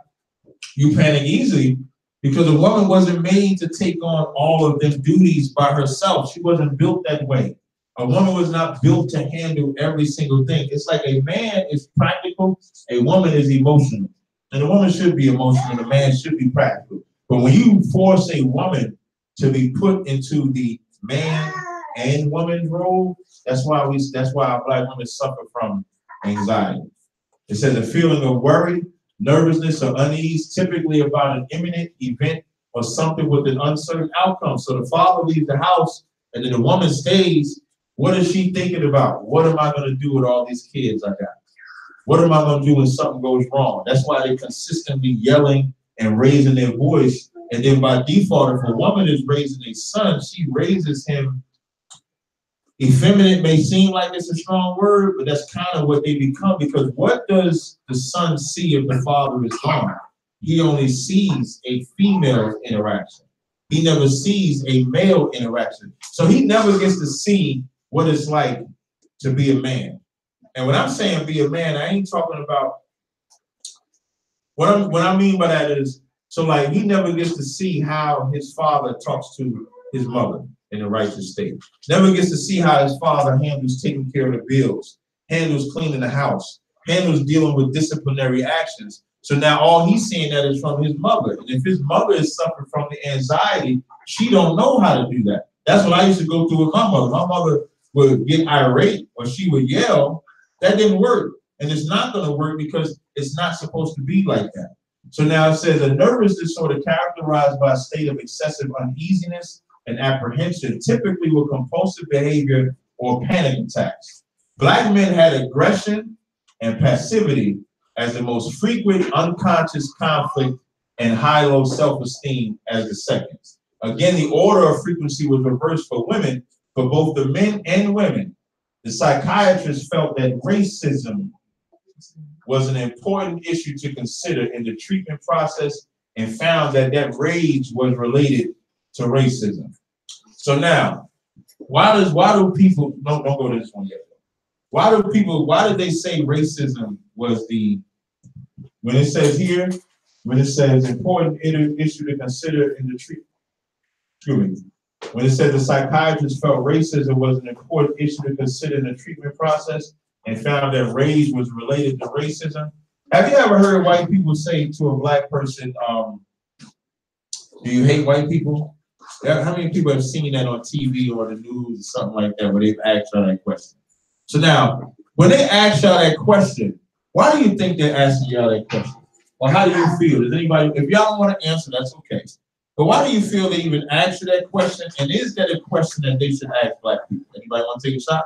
you panic easily, because a woman wasn't made to take on all of them duties by herself. She wasn't built that way. A woman was not built to handle every single thing. It's like a man is practical, a woman is emotional. And a woman should be emotional, and a man should be practical. But when you force a woman to be put into the man and woman's role, that's why our Black women suffer from anxiety. It says a feeling of worry, nervousness, or unease, typically about an imminent event or something with an uncertain outcome. So the father leaves the house, and then the woman stays. What is she thinking about? What am I going to do with all these kids I got? What am I going to do when something goes wrong? That's why they're consistently yelling and raising their voice. And then by default, if a woman is raising a son, she raises him. Effeminate may seem like it's a strong word, but that's kind of what they become, because what does the son see if the father is gone? He only sees a female interaction. He never sees a male interaction. So he never gets to see what it's like to be a man. And when I'm saying be a man, I ain't talking about, what I mean by that is, so like he never gets to see how his father talks to his mother in the righteous state. Never gets to see how his father handles taking care of the bills, handles cleaning the house, handles dealing with disciplinary actions. So now all he's seeing that is from his mother. And if his mother is suffering from the anxiety, she don't know how to do that. That's what I used to go through with my mother. My mother would get irate or she would yell. That didn't work. And it's not going to work because it's not supposed to be like that. So now it says a nervous disorder characterized by a state of excessive uneasiness and apprehension, typically with compulsive behavior or panic attacks. Black men had aggression and passivity as the most frequent unconscious conflict and high-low self-esteem as the seconds. Again, the order of frequency was reversed for women, for both the men and women. The psychiatrist felt that racism was an important issue to consider in the treatment process and found that rage was related to racism. So now, why do people, don't go to this one yet. Why did they say racism was when it says here, when it says important issue to consider in the treatment, when it said the psychiatrist felt racism was an important issue to consider in the treatment process and found that rage was related to racism. Have you ever heard white people say to a Black person, do you hate white people? How many people have seen that on TV or the news or something like that where they've asked y'all that question? So now, when they ask y'all that question, why do you think they're asking y'all that question? Or how do you feel? Does anybody, if y'all don't want to answer, that's okay. But why do you feel they even ask you that question? And is that a question that they should ask Black people? Anybody want to take a shot?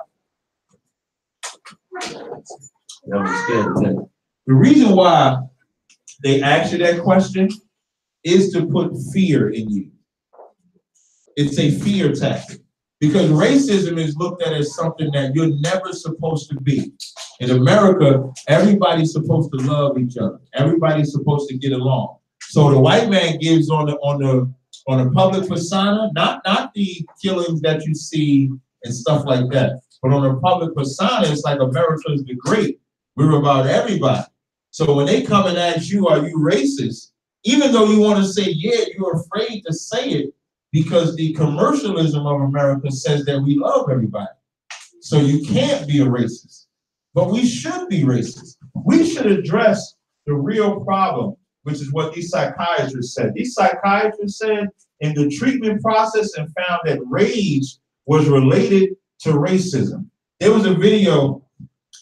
The reason why they ask you that question is to put fear in you. It's a fear tactic. Because racism is looked at as something that you're never supposed to be. In America, everybody's supposed to love each other. Everybody's supposed to get along. So the white man gives on the public persona, not the killings that you see and stuff like that, but on the public persona, it's like America is the great. We're about everybody. So when they come and ask you, are you racist? Even though you want to say, yeah, you're afraid to say it because the commercialism of America says that we love everybody. So you can't be a racist. But we should be racist. We should address the real problem, which is what these psychiatrists said. These psychiatrists said in the treatment process and found that rage was related to racism. There was a video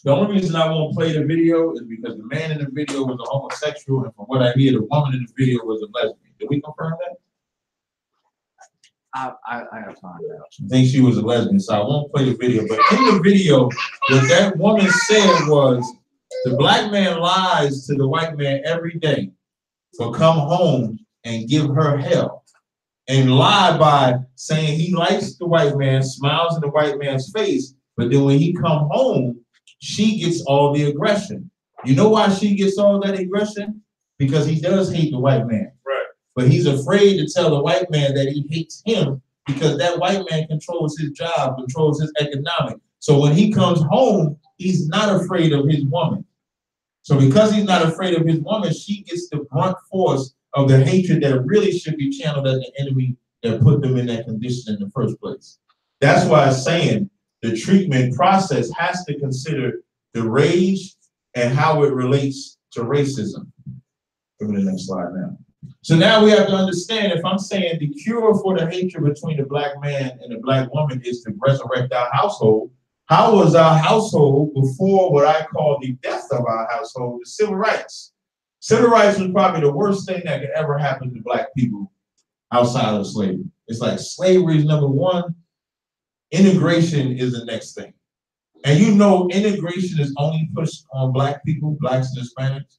The only reason I won't play the video is because the man in the video was a homosexual, and from what I hear, the woman in the video was a lesbian. Did we confirm that? I have to find out. I think she was a lesbian, so I won't play the video. But in the video, what that woman said was, the black man lies to the white man every day for come home and give her hell. And lie by saying he likes the white man, smiles in the white man's face, but then when he come home, she gets all the aggression. You know why she gets all that aggression? Because he does hate the white man. Right. But he's afraid to tell the white man that he hates him because that white man controls his job, controls his economic. So when he comes home, he's not afraid of his woman. So because he's not afraid of his woman, she gets the brunt force of the hatred that really should be channeled at the enemy that put them in that condition in the first place. That's why I'm saying the treatment process has to consider the rage and how it relates to racism. Go to the next slide now. So now we have to understand, if I'm saying the cure for the hatred between the black man and the black woman is to resurrect our household, how was our household before what I call the death of our household, the civil rights? Civil rights was probably the worst thing that could ever happen to black people outside of slavery. It's like slavery is number one, integration is the next thing. And you know integration is only pushed on black people, blacks and Hispanics.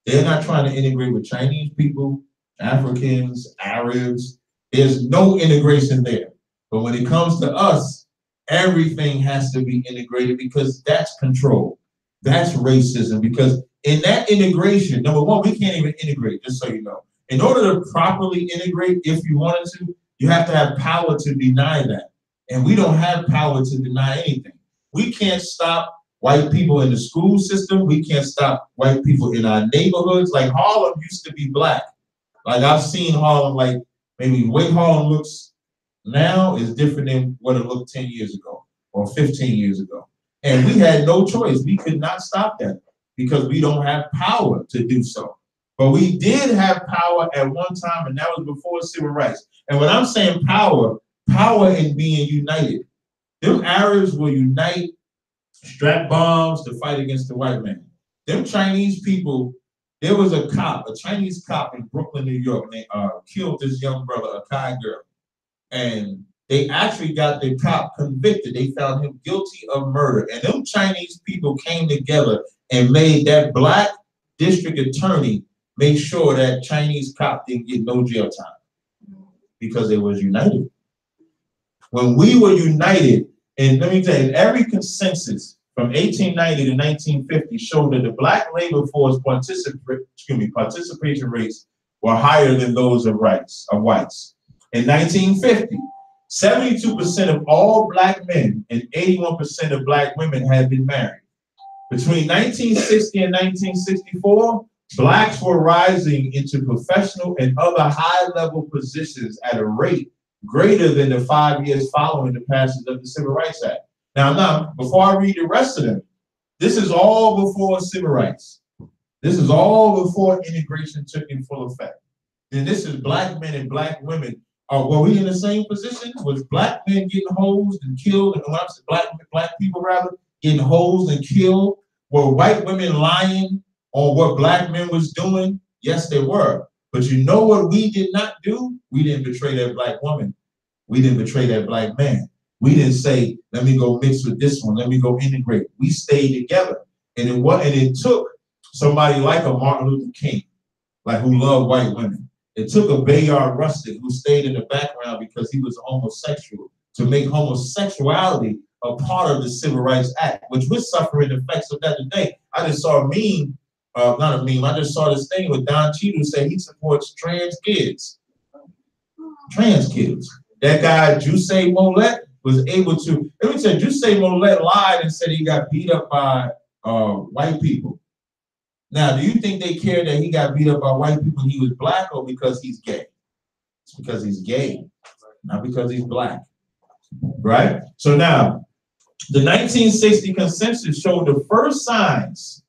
They're not trying to integrate with Chinese people, Africans, Arabs. There's no integration there. But when it comes to us, everything has to be integrated because that's control. That's racism. Because in that integration, number one, we can't even integrate, just so you know. In order to properly integrate, if you wanted to, you have to have power to deny that. And we don't have power to deny anything. We can't stop white people in the school system. We can't stop white people in our neighborhoods. Like Harlem used to be black. Like I've seen Harlem, like maybe the way Harlem looks now is different than what it looked 10 years ago or 15 years ago. And we had no choice. We could not stop that because we don't have power to do so. But we did have power at one time, and that was before civil rights. And when I'm saying power, power in being united. Them Arabs will unite, strap bombs to fight against the white man. Them Chinese people, there was a cop, a Chinese cop in Brooklyn, New York, and they killed this young brother, a Kai girl. And they actually got the cop convicted. They found him guilty of murder. And them Chinese people came together and made that black district attorney make sure that Chinese cop didn't get no jail time because they was united. When we were united, and let me tell you, every consensus from 1890 to 1950 showed that the black labor force participation rates were higher than those of whites. In 1950, 72% of all black men and 81% of black women had been married. Between 1960 and 1964, blacks were rising into professional and other high-level positions at a rate greater than the 5 years following the passage of the Civil Rights Act. Now, before I read the rest of them, this is all before civil rights. This is all before integration took in full effect. Then this is black men and black women. Were we in the same position? Was black men getting hosed and killed? And when I said black people rather getting hosed and killed? Were white women lying on what black men was doing? Yes, they were. But you know what we did not do? We didn't betray that black woman. We didn't betray that black man. We didn't say, let me go mix with this one. Let me go integrate. We stayed together. And it took somebody like a Martin Luther King, like who loved white women. It took a Bayard Rustic who stayed in the background because he was a homosexual to make homosexuality a part of the Civil Rights Act, which we're suffering the effects of that today. I just saw a meme, not a meme, I just saw this thing with Don Cheadle say he supports trans kids. Trans kids. That guy, Jussie Mollett, was able to, let me tell you, Jussie Mollett lied and said he got beat up by white people. Now, do you think they care that he got beat up by white people and he was black, or because he's gay? It's because he's gay, not because he's black, right? So now, the 1960 consensus showed the first signs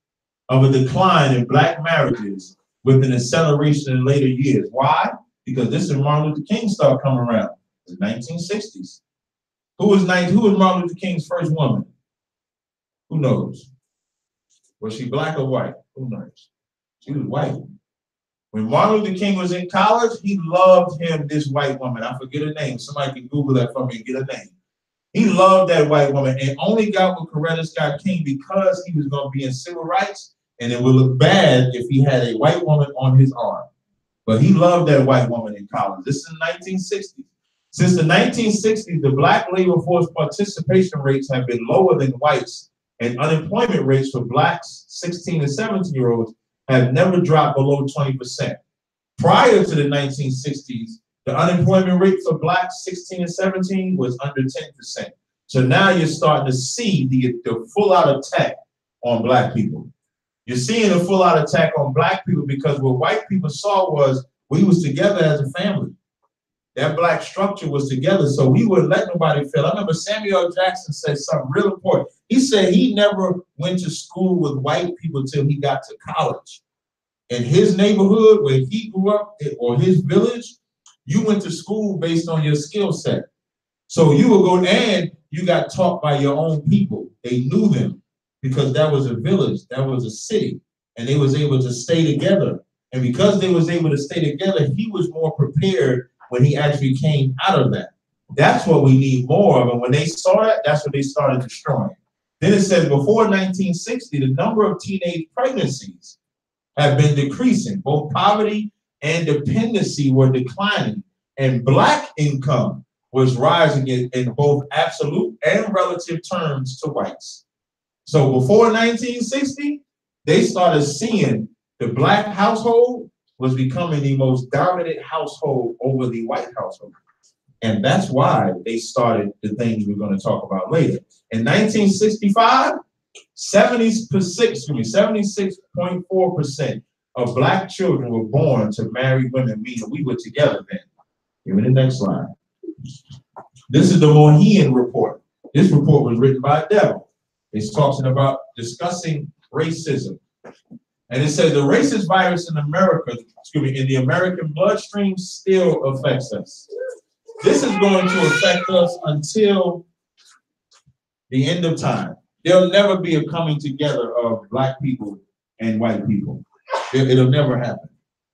of a decline in black marriages with an acceleration in later years. Why? Because this is Martin Luther King started coming around in the 1960s. Who was Martin Luther King's first woman? Who knows? Was she black or white? Who knows? She was white. When Martin Luther King was in college, he loved him, this white woman. I forget her name. Somebody can Google that for me and get her name. He loved that white woman and only got with Coretta Scott King because he was going to be in civil rights, and it would look bad if he had a white woman on his arm. But he loved that white woman in college. This is in the 1960s. Since the 1960s, the black labor force participation rates have been lower than whites, and unemployment rates for blacks 16 and 17-year-olds have never dropped below 20%. Prior to the 1960s, the unemployment rate for blacks 16 and 17 was under 10%. So now you're starting to see the full-out attack on black people. You're seeing a full-out attack on black people because what white people saw was we was together as a family. That black structure was together, so we wouldn't let nobody fail. I remember Samuel L. Jackson said something real important. He said he never went to school with white people till he got to college. In his neighborhood, where he grew up, or his village, you went to school based on your skill set. So you would go and you got taught by your own people. They knew them because that was a village, that was a city, and they was able to stay together. And because they was able to stay together, he was more prepared when he actually came out of that. That's what we need more of. And when they saw that, that's what they started destroying. Then it says before 1960, the number of teenage pregnancies have been decreasing. Both poverty and dependency were declining, and black income was rising in both absolute and relative terms to whites. So before 1960, they started seeing the black household was becoming the most dominant household over the white household. And that's why they started the things we're going to talk about later. In 1965, 76.4% of black children were born to married women, meaning we were together then. Give me the next slide. This is the Mohian report. This report was written by Devil. It's talking about discussing racism. And it says the racist virus in America, in the American bloodstream still affects us. This is going to affect us until the end of time. There'll never be a coming together of black people and white people. It'll never happen.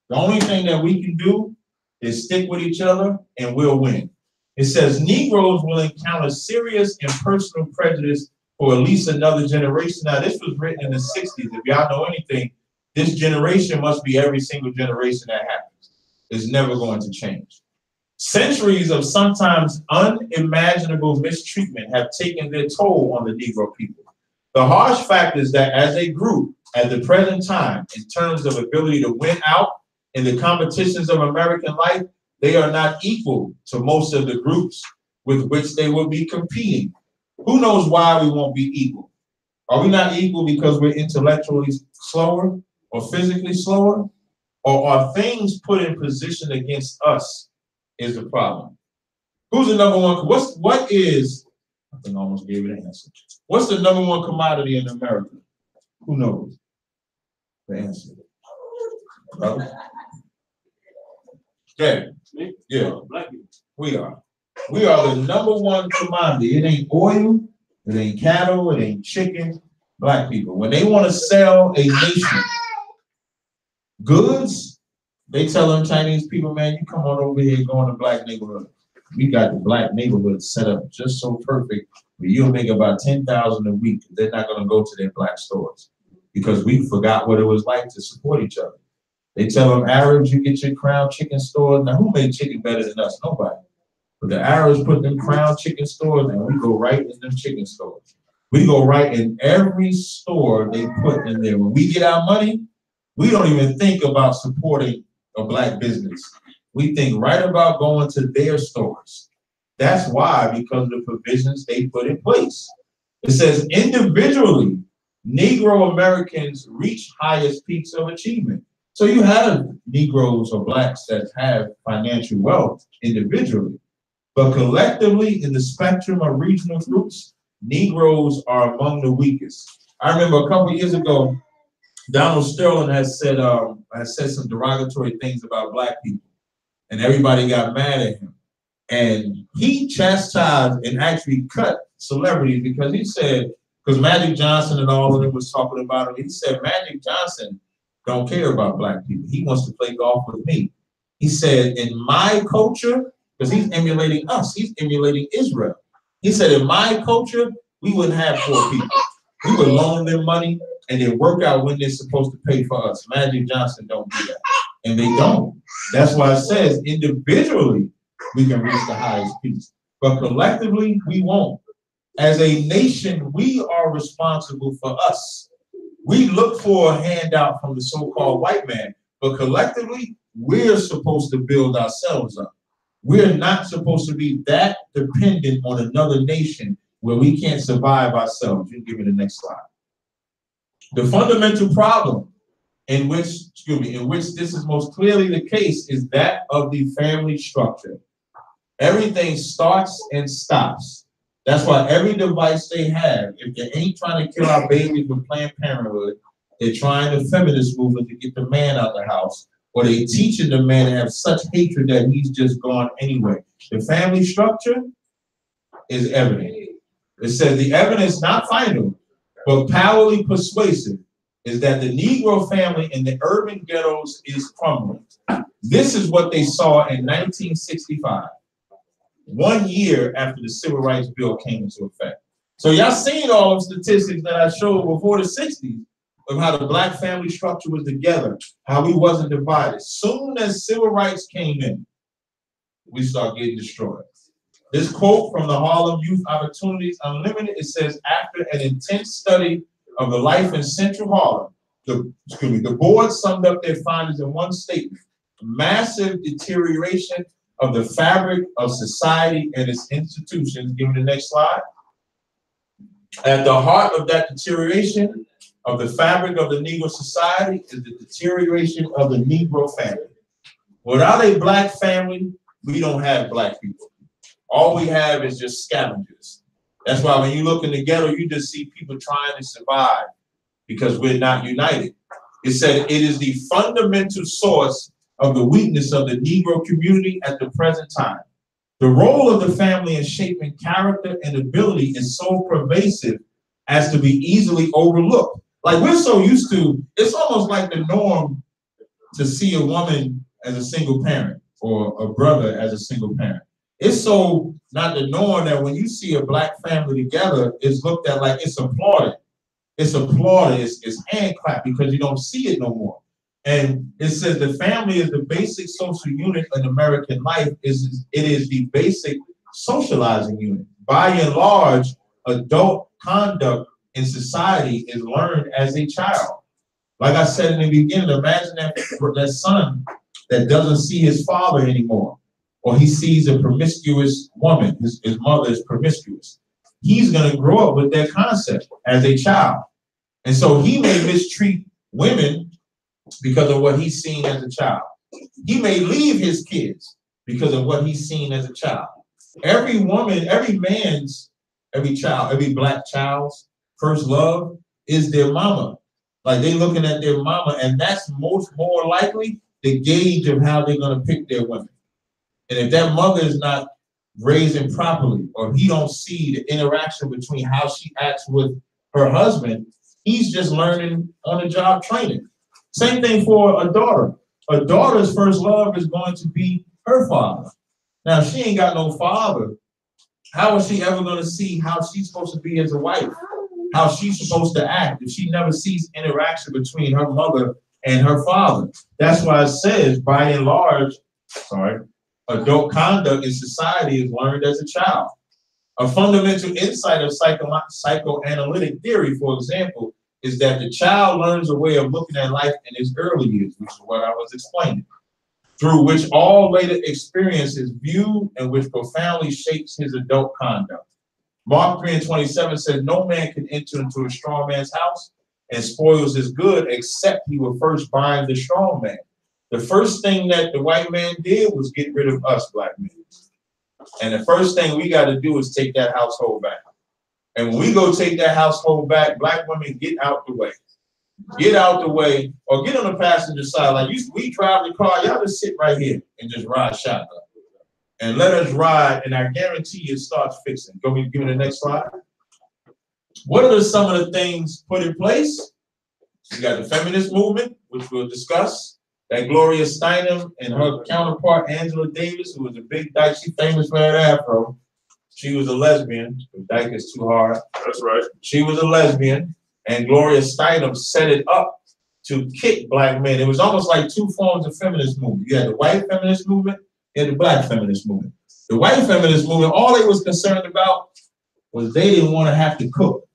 The only thing that we can do is stick with each other and we'll win. It says Negroes will encounter serious and personal prejudice for at least another generation. Now, this was written in the 60s. If y'all know anything, this generation must be every single generation that happens. It's never going to change. Centuries of sometimes unimaginable mistreatment have taken their toll on the Negro people. The harsh fact is that as a group, at the present time, in terms of ability to win out in the competitions of American life, they are not equal to most of the groups with which they will be competing. Who knows why we won't be equal? Are we not equal because we're intellectually slower or physically slower? Or are things put in position against us is the problem? Who's the number one? What is, I think I almost gave it an answer. What's the number one commodity in America? Who knows the answer? Brother? Okay. Yeah. We are. We are the number one commodity. It ain't oil, it ain't cattle, it ain't chicken. Black people. When they want to sell a nation goods, they tell them Chinese people, man, you come on over here and go in the black neighborhood. We got the black neighborhood set up just so perfect where you'll make about $10,000 a week. They're not going to go to their black stores because we forgot what it was like to support each other. They tell them Arabs, you get your Crown Chicken stores. Now, who made chicken better than us? Nobody. But the Arabs put them Crown Chicken stores, and we go right in them chicken stores. We go right in every store they put in there. When we get our money, we don't even think about supporting a black business. We think right about going to their stores. That's why, because of the provisions they put in place. It says individually, Negro Americans reach highest peaks of achievement. So you have Negroes or blacks that have financial wealth individually, but collectively in the spectrum of regional groups, Negroes are among the weakest. I remember a couple of years ago, Donald Sterling has said some derogatory things about black people, and everybody got mad at him. And he chastised and actually cut celebrities because he said, Because Magic Johnson and all of them was talking about him. He said, Magic Johnson don't care about black people. He wants to play golf with me. He said, in my culture, because he's emulating us, he's emulating Israel. He said, in my culture, we wouldn't have poor people. We would loan them money and then work out when they're supposed to pay for us. Magic Johnson don't do that. And they don't. That's why it says individually we can reach the highest peace. But collectively, we won't. As a nation, we are responsible for us. We look for a handout from the so-called white man, but collectively, we're supposed to build ourselves up. We're not supposed to be that dependent on another nation where we can't survive ourselves. You can give me the next slide. The fundamental problem in which this is most clearly the case is that of the family structure. Everything starts and stops. That's why every device they have, if they ain't trying to kill our babies with Planned Parenthood, they're trying the feminist movement to get the man out the house, or they teaching the man to have such hatred that he's just gone anyway. The family structure is evident. It says the evidence not final, but powerfully persuasive, is that the Negro family in the urban ghettos is crumbling. This is what they saw in 1965. 1 year after the Civil Rights Bill came into effect. So y'all seen all of the statistics that I showed before the 60s of how the black family structure was together, how we wasn't divided. Soon as civil rights came in, we start getting destroyed. This quote from the Harlem Youth Opportunities Unlimited, it says, after an intense study of the life in Central Harlem, the board summed up their findings in one statement: massive deterioration of the fabric of society and its institutions. Give me the next slide. At the heart of that deterioration of the fabric of the Negro society is the deterioration of the Negro family. Without a black family, we don't have black people. All we have is just scavengers. That's why when you look in the ghetto, you just see people trying to survive because we're not united. It said it is the fundamental source of the weakness of the Negro community at the present time. The role of the family in shaping character and ability is so pervasive as to be easily overlooked. Like, we're so used to, it's almost like the norm to see a woman as a single parent or a brother as a single parent. It's so not the norm that when you see a black family together, it's looked at like it's applauded. It's applauded, it's hand clapped because you don't see it no more. And it says the family is the basic social unit in American life. It is the basic socializing unit. By and large, adult conduct in society is learned as a child. Like I said in the beginning, imagine that son that doesn't see his father anymore, or he sees a promiscuous woman, his mother is promiscuous. He's gonna grow up with that concept as a child. And so he may mistreat women because of what he's seen as a child. He may leave his kids because of what he's seen as a child. Every woman, every child, every black child's first love is their mama. Like, they looking at their mama, and that's more likely the gauge of how they're gonna pick their women. And if that mother is not raising properly, or he don't see the interaction between how she acts with her husband, he's just learning on the job training. Same thing for a daughter. A daughter's first love is going to be her father. Now, if she ain't got no father, how is she ever going to see how she's supposed to be as a wife? How she's supposed to act if she never sees interaction between her mother and her father? That's why it says, by and large, adult conduct in society is learned as a child. A fundamental insight of psychoanalytic theory, for example, is that the child learns a way of looking at life in his early years, which is what I was explaining, through which all later experience is viewed and which profoundly shapes his adult conduct. Mark 3:27 says, no man can enter into a strong man's house and spoils his good except he will first bind the strong man. The first thing that the white man did was get rid of us black men. And the first thing we got to do is take that household back. And when we go take that household back, black women, get out the way. Get out the way, or get on the passenger side. Like, we drive the car, y'all just sit right here and just ride shotgun. And let us ride, and I guarantee you it starts fixing. Give me the next slide. What are some of the things put in place? You got the feminist movement, which we'll discuss. That Gloria Steinem and her counterpart, Angela Davis, who was a big dyke, she famous for that afro. She was a lesbian. The dyke is too hard. That's right. She was a lesbian, and Gloria Steinem set it up to kick black men. It was almost like two forms of feminist movement. You had the white feminist movement and the black feminist movement. The white feminist movement, all they was concerned about was they didn't want to have to cook.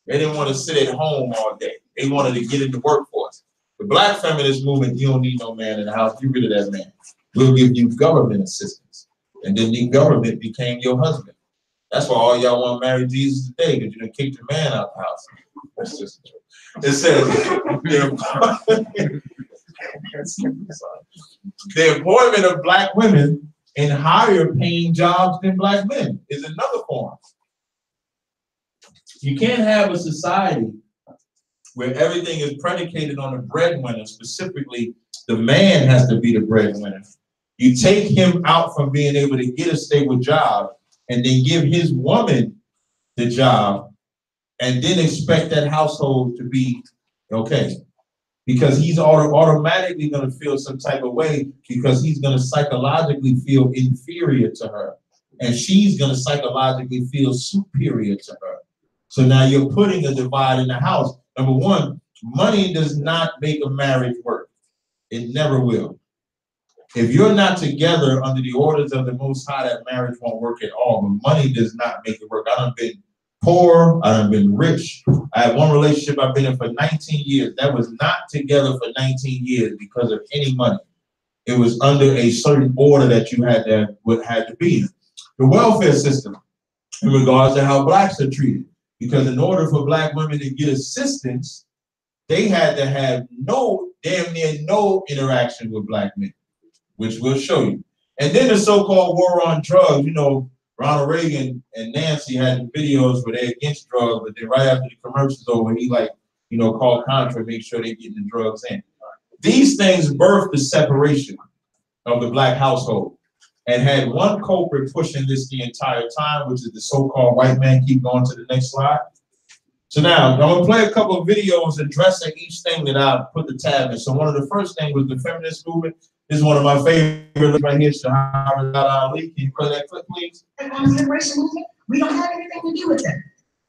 They didn't want to sit at home all day. They wanted to get in the workforce. The black feminist movement, you don't need no man in the house. Get rid of that man. We'll give you government assistance. And then the government became your husband. That's why all y'all want to marry Jesus today, because you done kicked the man out the house. That's just true. It says the employment of black women in higher paying jobs than black men is another form. You can't have a society where everything is predicated on the breadwinner. Specifically, the man has to be the breadwinner. You take him out from being able to get a stable job and then give his woman the job and then expect that household to be okay. Because he's automatically going to feel some type of way, because he's going to psychologically feel inferior to her. And she's going to psychologically feel superior to her. So now you're putting a divide in the house. Number one, money does not make a marriage work. It never will. If you're not together under the orders of the Most High, that marriage won't work at all. But money does not make it work. I done been poor. I done been rich. I had one relationship I've been in for 19 years. That was not together for 19 years because of any money. It was under a certain order that you had to be in. The welfare system, in regards to how blacks are treated. Because in order for black women to get assistance, they had to have damn near no interaction with black men, which we'll show you. And then the so-called war on drugs. You know, Ronald Reagan and Nancy had the videos where they're against drugs, but then right after the commercials over, he called Contra, make sure they're getting the drugs in. These things birthed the separation of the black household and had one culprit pushing this the entire time, which is the so-called white man. Keep going to the next slide. So now I'm going to play a couple of videos addressing each thing that I put the tab in. So one of the first things was the feminist movement. This is one of my favorites right here, Shahara Ali. Can you play that clip, please? On the liberation movement, we don't have anything to do with that.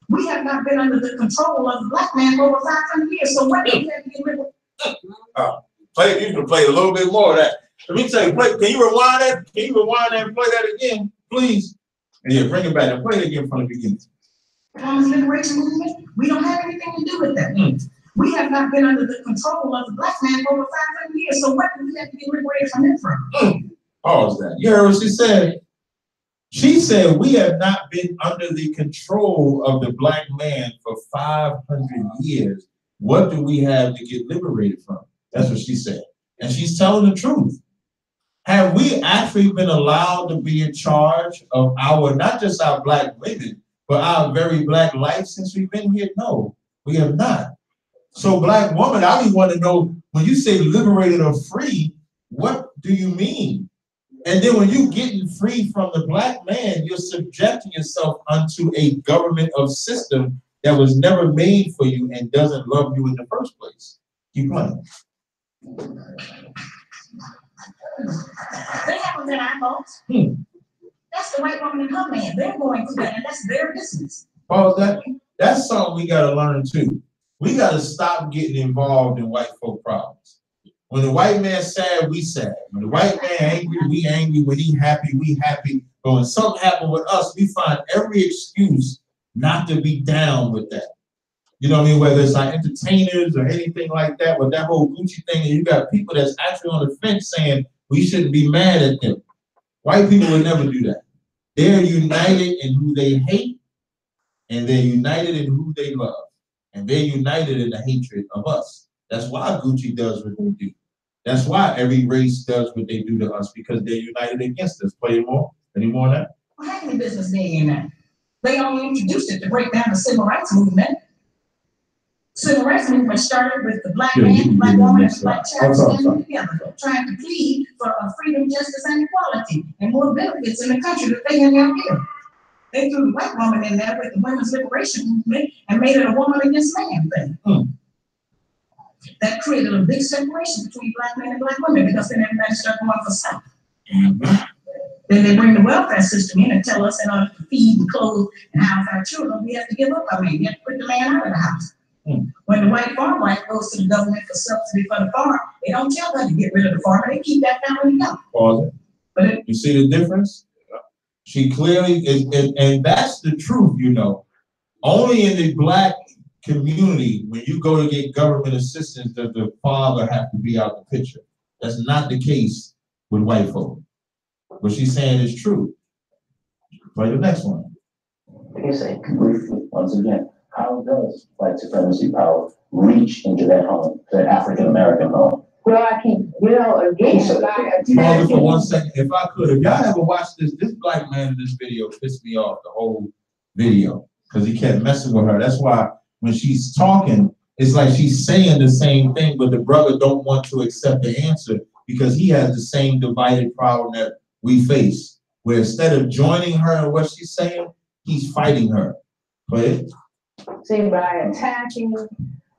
We have not been under the control of the black man for over 500 years. So what do we have to be liberal? You can play a little bit more of that. Let me tell you, can you rewind that? Can you rewind that and play that again, please? And yeah, bring it back and play it again from the beginning. On the liberation movement, we don't have anything to do with that. We have not been under the control of the black man for over 500 years. So what do we have to be liberated from it from? Pause that. You heard what she said? She said we have not been under the control of the black man for 500 years. What do we have to get liberated from? That's what she said. And she's telling the truth. Have we actually been allowed to be in charge of not just our black women, but our very black life since we've been here? No, we have not. So black woman, I even want to know, when you say liberated or free, what do you mean? And then when you're getting free from the black man, you're subjecting yourself unto a government of system that was never made for you and doesn't love you in the first place. Keep playing. They haven't been our folks. That's the white woman and her man. They're going through that, and that's their business. Pause. That's something we got to learn too. We got to stop getting involved in white folk problems. When the white man sad, we sad. When the white man angry, we angry. When he happy, we happy. But when something happens with us, we find every excuse not to be down with that. You know what I mean? Whether it's our entertainers or anything like that, with that whole Gucci thing, and you got people that's actually on the fence saying we shouldn't be mad at them. White people would never do that. They're united in who they hate, and they're united in who they love. And they're united in the hatred of us. That's why Gucci does what they do. That's why every race does what they do to us, because they're united against us. Play more? Any more of that? Well, how many business being in that? They only introduced it to break down the civil rights movement. Civil rights movement started with the black man, black woman, and black child standing together, trying to plead for freedom, justice, and equality, and more benefits in the country that they have now given. They threw the white woman in there with the women's liberation movement and made it a woman against man thing. That created a big separation between black men and black women because then everybody started going for South. Then they bring the welfare system in and tell us in order to feed and clothe and house our children, we have to give up our man. We have to put the man out of the house. When the white farm wife goes to the government for subsidy for the farm, they don't tell her to get rid of the farmer. They keep that family young. Pause it. You see the difference? She clearly, and that's the truth, you know. Only in the black community, when you go to get government assistance, does the father have to be out the picture. That's not the case with white folk. What she's saying is true. Play the next one. You say briefly, once again, how does white supremacy power reach into that home, that African American home? Well, I keep, you know, again, Pause it for 1 second. If I could, if y'all ever watched this black man in this video pissed me off the whole video because he kept messing with her. That's why when she's talking, it's like she's saying the same thing, but the brother don't want to accept the answer because he has the same divided problem that we face, where instead of joining her in what she's saying, he's fighting her. But see, by attacking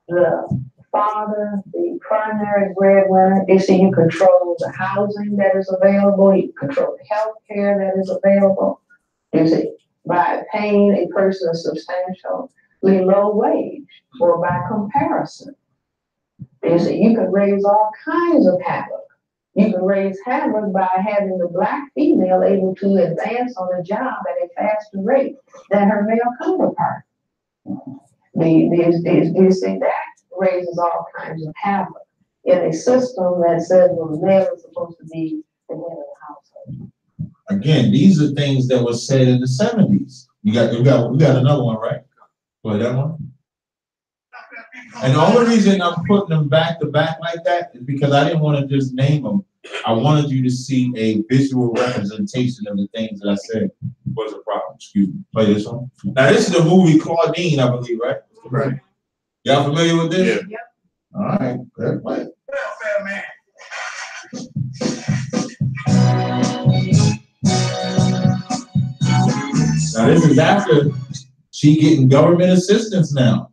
the father, the primary breadwinner, you see, you control the housing that is available, you control the health care that is available. You see, by paying a person a substantially low wage, or by comparison. You see, you can raise all kinds of havoc. You can raise havoc by having the black female able to advance on a job at a faster rate than her male counterpart. You see, that raises all kinds of havoc in a system that says, well, the male is supposed to be the head of the household. Again, these are things that were said in the 70s. We got another one, right? Play that one. And the only reason I'm putting them back to back like that is because I didn't want to just name them. I wanted you to see a visual representation of the things that I said was a problem. Excuse me. Play this one. Now, this is the movie Claudine, I believe, right? Right. Y'all familiar with this? Yeah. Yep. All right. Good play. Welfare man. Now, this is after she getting government assistance now.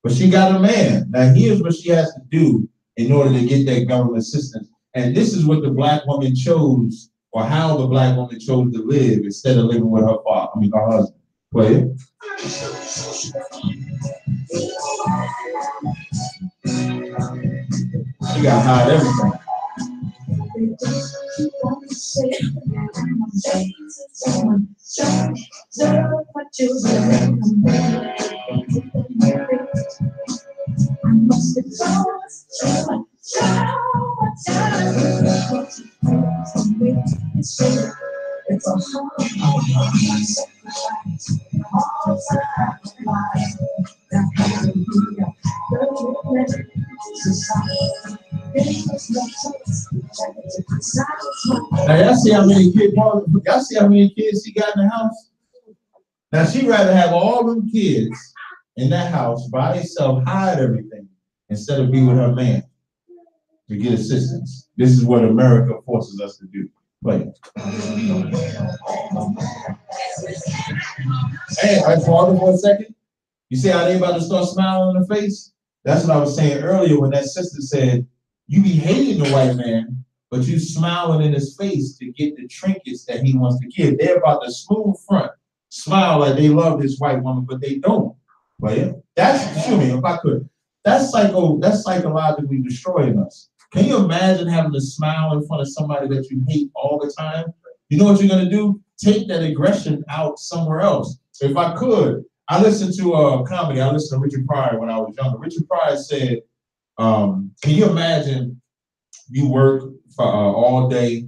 But she got a man. Now, here's what she has to do in order to get that government assistance. And this is what the black woman chose, or how the black woman chose to live instead of living with her father, her husband. Play it. She got to hide everything. Now y'all see how many kids she got in the house? Now she'd rather have all them kids in that house by herself, hide everything, instead of be with her man to get assistance. This is what America forces us to do. Play it. Hey, I pause it for a second. You see how they about to start smiling in the face? That's what I was saying earlier when that sister said, you be hating the white man, but you smiling in his face to get the trinkets that he wants to give. They're about to smooth front, smile like they love this white woman, but they don't. Right? Excuse me, if I could. That's psychologically destroying us. Can you imagine having to smile in front of somebody that you hate all the time? You know what you're gonna do? Take that aggression out somewhere else. If I could, I listened to comedy. I listened to Richard Pryor when I was younger. Richard Pryor said, can you imagine you work for all day,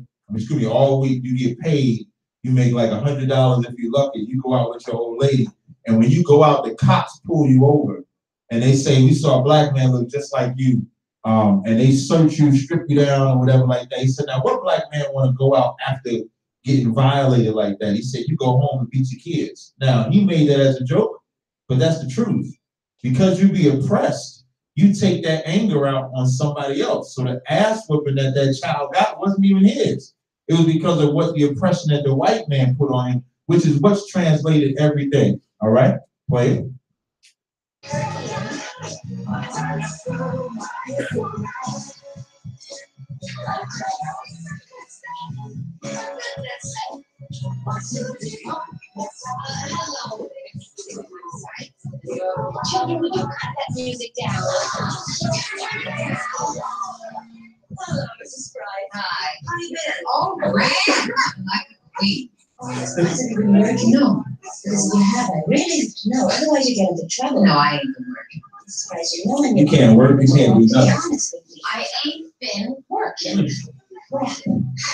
all week, you get paid, you make like $100 if you're lucky, you go out with your old lady, and when you go out, the cops pull you over, and they say, we saw a black man look just like you, and they search you, strip you down, or whatever like that. He said, now what black man want to go out after getting violated like that? He said, you go home and beat your kids. Now, he made that as a joke, but that's the truth. Because you be oppressed, you take that anger out on somebody else. So the ass whooping that child got wasn't even his. It was because of what the oppression that the white man put on him which is what's translated every day. All right, play it. Children, would you cut that music down? Hello, Mrs. Fry. Hi. How you been? Oh, great. I could wait. Where do you know? Because you have, I really have to know. Otherwise, you get into trouble. No, I ain't been working. You can't work, you can't do nothing. I ain't been working. Well, I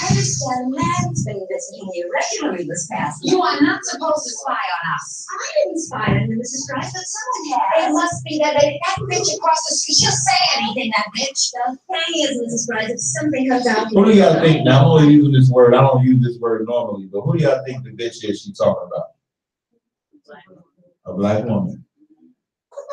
understand Mad's been visiting you regularly this past month. You are not supposed to spy on us. I didn't spy on you, Mrs. Price, but someone has. It must be that bitch across the street. She'll say anything, that bitch. The thing is, Mrs. Price, if something comes out. Who do y'all think? Now, I'm only using this word. I don't use this word normally, but who do y'all think the bitch is she's talking about? A black woman.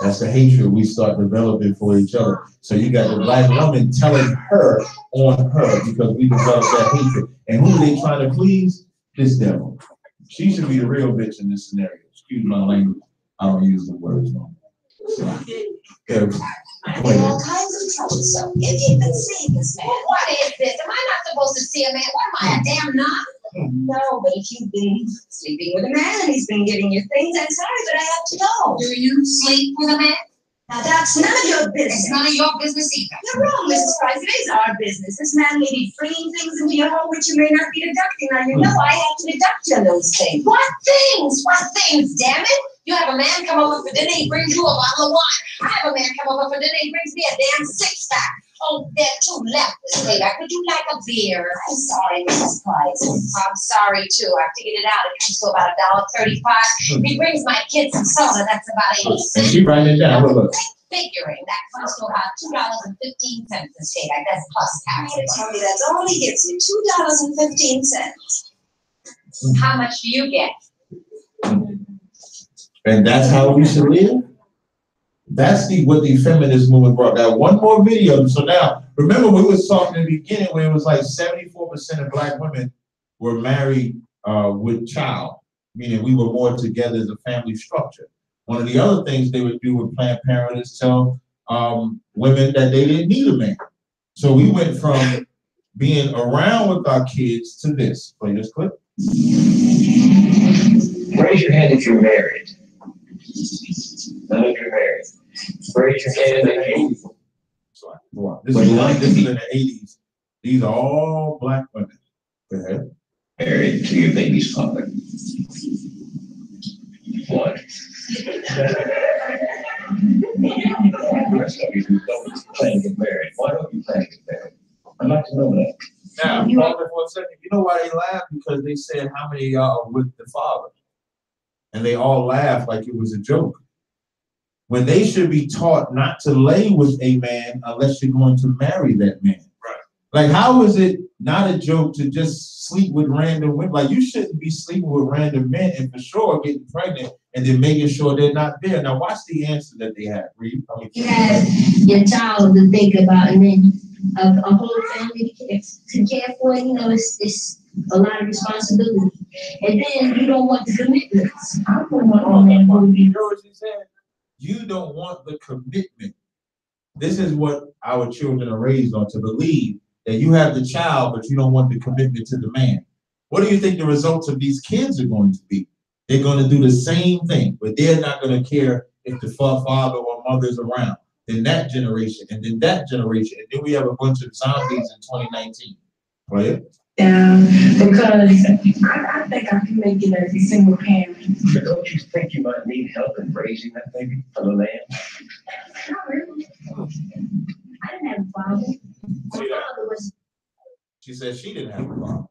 That's the hatred we start developing for each other. So you got the black woman telling her on her because we developed that hatred. And who are they trying to please? This devil. She should be the real bitch in this scenario. Excuse my language. I don't use the words no more. I'm in all kinds of trouble, so if you've been seeing this man. What is this? Am I not supposed to see a man? What am I, a damn nun? No, but if you've been sleeping with a man and he's been giving you things, I'm sorry, but I have to know. Do you sleep with a man? Now that's none of your business. It's none of your business either. You're wrong, Mrs. Price. It is our business. This man may be bringing things into your home which you may not be deducting. Now you know I have to deduct you those things. What things? What things, damn it? You have a man come over for dinner, he brings you a bottle of wine. I have a man come over for dinner, he brings me a damn six-pack. Oh, there are two left, Miss Taylor. Would you like a beer? I'm sorry, Mrs. Price. I'm sorry, too. I figured it out. It comes to about $1.35. He brings my kids some soda. That's about 80 cents. And she writing it down. Look. Figuring that comes to about $2.15, Miss Taylor. That's plus tax. You tell me that only gets you $2.15. How much do you get? And that's how we should live. That's what the feminist movement brought. Now, one more video. So now, remember we was talking in the beginning where it was like 74% of black women were married with child, meaning we were more together as a family structure. One of the other things they would do with Planned Parenthood is tell women that they didn't need a man. So we went from being around with our kids to this. Play this clip. Raise your hand if you're married. None of you are married. Raise your hand in the 80s. This is in the 80s. These are all black women. Go ahead. Married to your baby's father. One. The rest of you who don't plan to get married. Why don't you plan to get married? I'd like to know that. Now, pause it for a second. You know why they laughed? Because they said, how many of y'all are with the father? And they all laughed like it was a joke. When they should be taught not to lay with a man unless you're going to marry that man. Right. Like, how is it not a joke to just sleep with random women? Like, you shouldn't be sleeping with random men and for sure getting pregnant and then making sure they're not there. Now, watch the answer that they have. Read. You have your child to think about, and then a whole family to care for. You know, it's a lot of responsibility. And then you don't want the commitments. I don't want all that movie. You know what she said? You don't want the commitment. This is what our children are raised on, to believe that you have the child, but you don't want the commitment to the man. What do you think the results of these kids are going to be? They're going to do the same thing, but they're not going to care if the father or mother's around. Then that generation, and then that generation, and then we have a bunch of zombies in 2019. Play it. Because I think I can make it as a single parent. But don't you think you might need help in raising that baby from a man? Not really. I didn't have a father. My father was. She said she didn't have a father.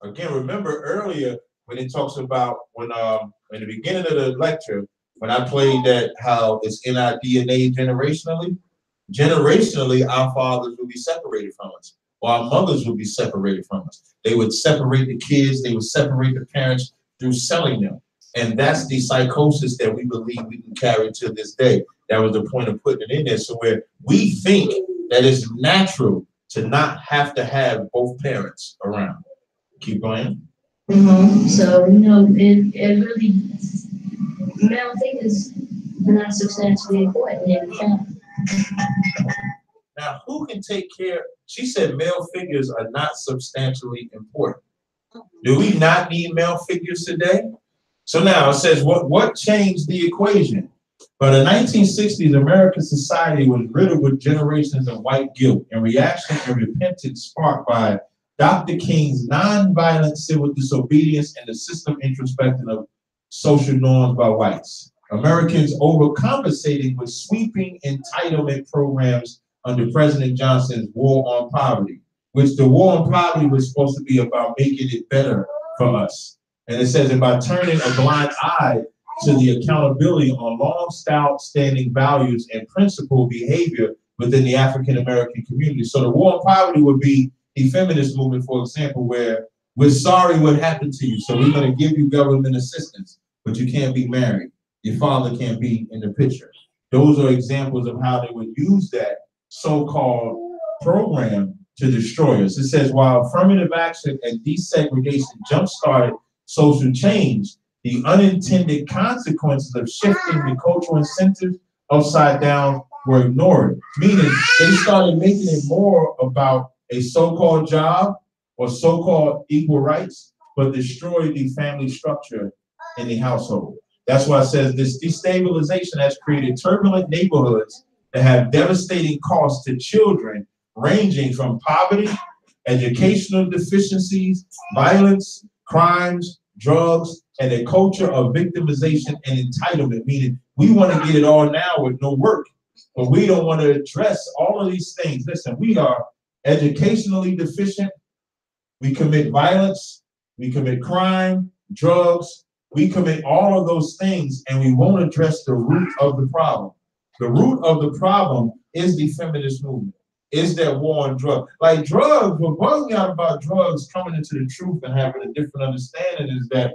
Again, remember earlier when it talks about when in the beginning of the lecture, when I played that how it's in our DNA generationally. Generationally, our fathers will be separated from us. Our mothers would be separated from us. They would separate the kids, they would separate the parents through selling them. And that's the psychosis that we believe we can carry to this day. That was the point of putting it in there. So where we think that it's natural to not have to have both parents around. Keep going. So, it really, male figures are not substantially important in the family. Now, who can take care? She said male figures are not substantially important. Do we not need male figures today? So now it says, what changed the equation? By the 1960s, American society was riddled with generations of white guilt and reaction and repentance sparked by Dr. King's nonviolent civil disobedience and the system introspection of social norms by whites. Americans overcompensating with sweeping entitlement programs under President Johnson's war on poverty, which the war on poverty was supposed to be about making it better for us. And it says, and by turning a blind eye to the accountability on long-standing values and principled behavior within the African-American community. So the war on poverty would be the feminist movement, for example, where we're sorry what happened to you, so we're going to give you government assistance, but you can't be married. Your father can't be in the picture. Those are examples of how they would use that so-called program to destroy us. It says, while affirmative action and desegregation jump-started social change, the unintended consequences of shifting the cultural incentives upside down were ignored, meaning they started making it more about a so-called job or so-called equal rights, but destroyed the family structure in the household. That's why it says this destabilization has created turbulent neighborhoods that have devastating costs to children, ranging from poverty, educational deficiencies, violence, crimes, drugs, and a culture of victimization and entitlement, meaning we want to get it all now with no work, but we don't want to address all of these things. Listen, we are educationally deficient, we commit violence, we commit crime, drugs, we commit all of those things, and we won't address the root of the problem. The root of the problem is the feminist movement. Is that war on drugs? Like drugs, what bugs me out about drugs coming into the truth and having a different understanding is that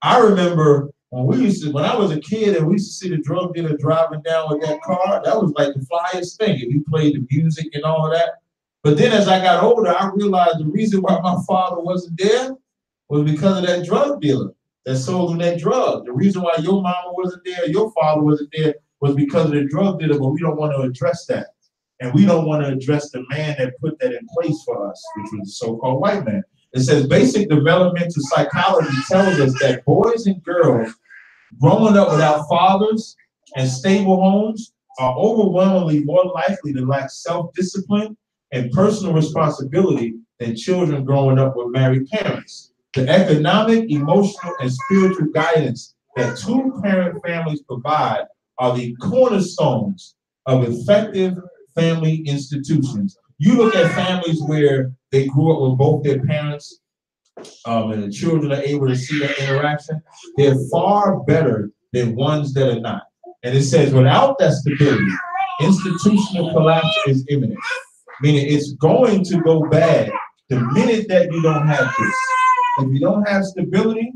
I remember when I was a kid and we used to see the drug dealer driving down with that car, that was like the flyest thing. And he played the music and all of that. But then as I got older, I realized the reason why my father wasn't there was because of that drug dealer that sold him that drug. The reason why your mama wasn't there, your father wasn't there, was because of the drug dealer, but we don't want to address that. And we don't want to address the man that put that in place for us, which was the so-called white man. It says basic developmental psychology tells us that boys and girls growing up without fathers and stable homes are overwhelmingly more likely to lack self-discipline and personal responsibility than children growing up with married parents. The economic, emotional, and spiritual guidance that two-parent families provide are the cornerstones of effective family institutions. You look at families where they grew up with both their parents and the children are able to see that interaction, they're far better than ones that are not. And it says without that stability, institutional collapse is imminent. Meaning it's going to go bad the minute that you don't have this. If you don't have stability,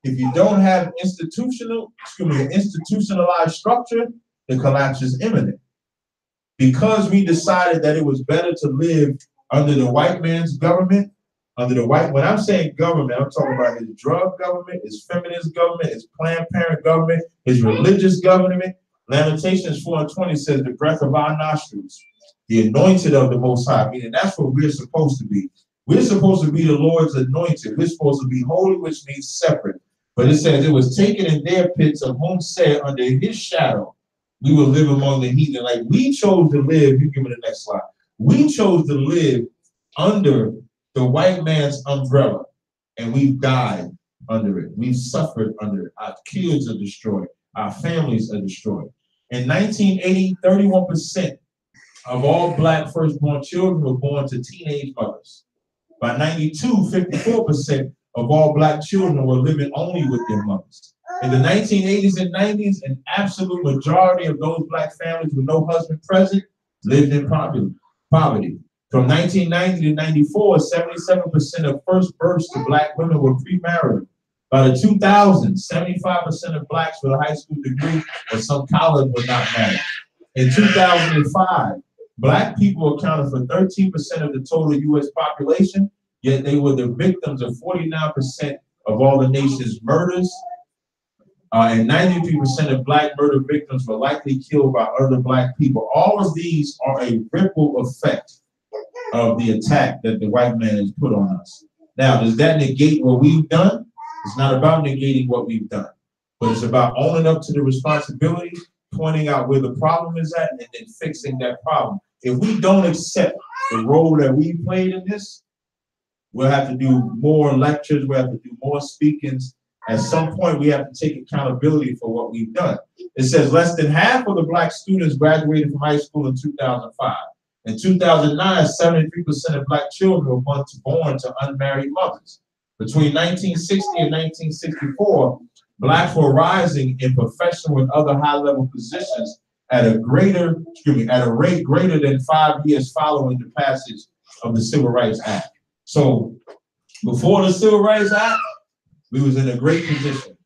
if you don't have institutionalized structure, the collapse is imminent. Because we decided that it was better to live under the white man's government, when I'm saying government, I'm talking about his drug government, his feminist government, his Planned Parenthood government, his religious government. Lamentations 4:20 says the breath of our nostrils, the anointed of the Most High, meaning that's what we're supposed to be. We're supposed to be the Lord's anointed. We're supposed to be holy, which means separate. But it says it was taken in their pits of whom said under his shadow, we will live among the heathen. Like we chose to live, you give me the next slide. We chose to live under the white man's umbrella, and we've died under it. We've suffered under it. Our kids are destroyed. Our families are destroyed. In 1980, 31% of all Black firstborn children were born to teenage mothers. By 92, 54% of all Black children were living only with their mothers. In the 1980s and 90s, an absolute majority of those Black families with no husband present lived in poverty. From 1990 to 94, 77% of first births to Black women were premarital. By the 2000s, 75% of Blacks with a high school degree or some college were not married. In 2005, Black people accounted for 13% of the total U.S. population, yet they were the victims of 49% of all the nation's murders, and 93% of Black murder victims were likely killed by other Black people. All of these are a ripple effect of the attack that the white man has put on us. Now, does that negate what we've done? It's not about negating what we've done, but it's about owning up to the responsibility, pointing out where the problem is at, and then fixing that problem. If we don't accept the role that we played in this, we'll have to do more lectures, we'll have to do more speakings. At some point, we have to take accountability for what we've done. It says less than half of the Black students graduated from high school in 2005. In 2009, 73% of Black children were born to unmarried mothers. Between 1960 and 1964, Blacks were rising in professional and other high-level positions at a rate greater than 5 years following the passage of the Civil Rights Act. So before the Civil Rights Act, we was in a great position.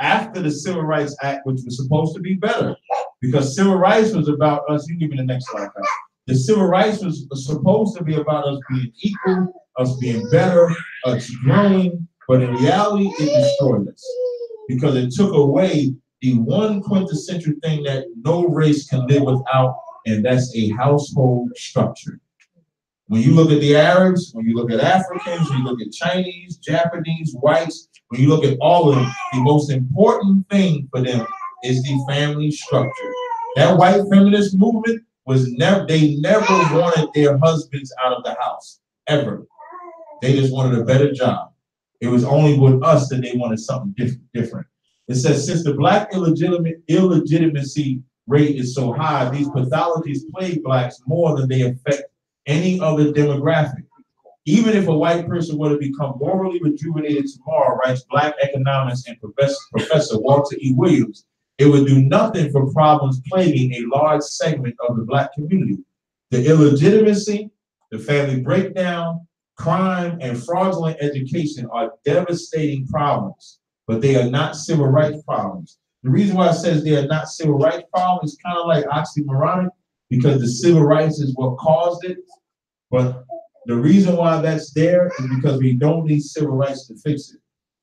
After the Civil Rights Act, which was supposed to be better, because civil rights was about us. You can give me the next slide, guys. The civil rights was supposed to be about us being equal, us being better, us growing, but in reality, it destroyed us because it took away the one quintessential thing that no race can live without, and that's a household structure. When you look at the Arabs, when you look at Africans, when you look at Chinese, Japanese, whites, when you look at all of them, the most important thing for them is the family structure. That white feminist movement was they never wanted their husbands out of the house, ever. They just wanted a better job. It was only with us that they wanted something different. It says, since the Black illegitimacy rate is so high, these pathologies plague Blacks more than they affect any other demographic. Even if a white person were to become morally rejuvenated tomorrow, writes Black economist and Professor Walter E. Williams, it would do nothing for problems plaguing a large segment of the Black community. The illegitimacy, the family breakdown, crime, and fraudulent education are devastating problems, but they are not civil rights problems. The reason why it says they are not civil rights problems is kind of like oxymoronic, because the civil rights is what caused it, but the reason why that's there is because we don't need civil rights to fix it.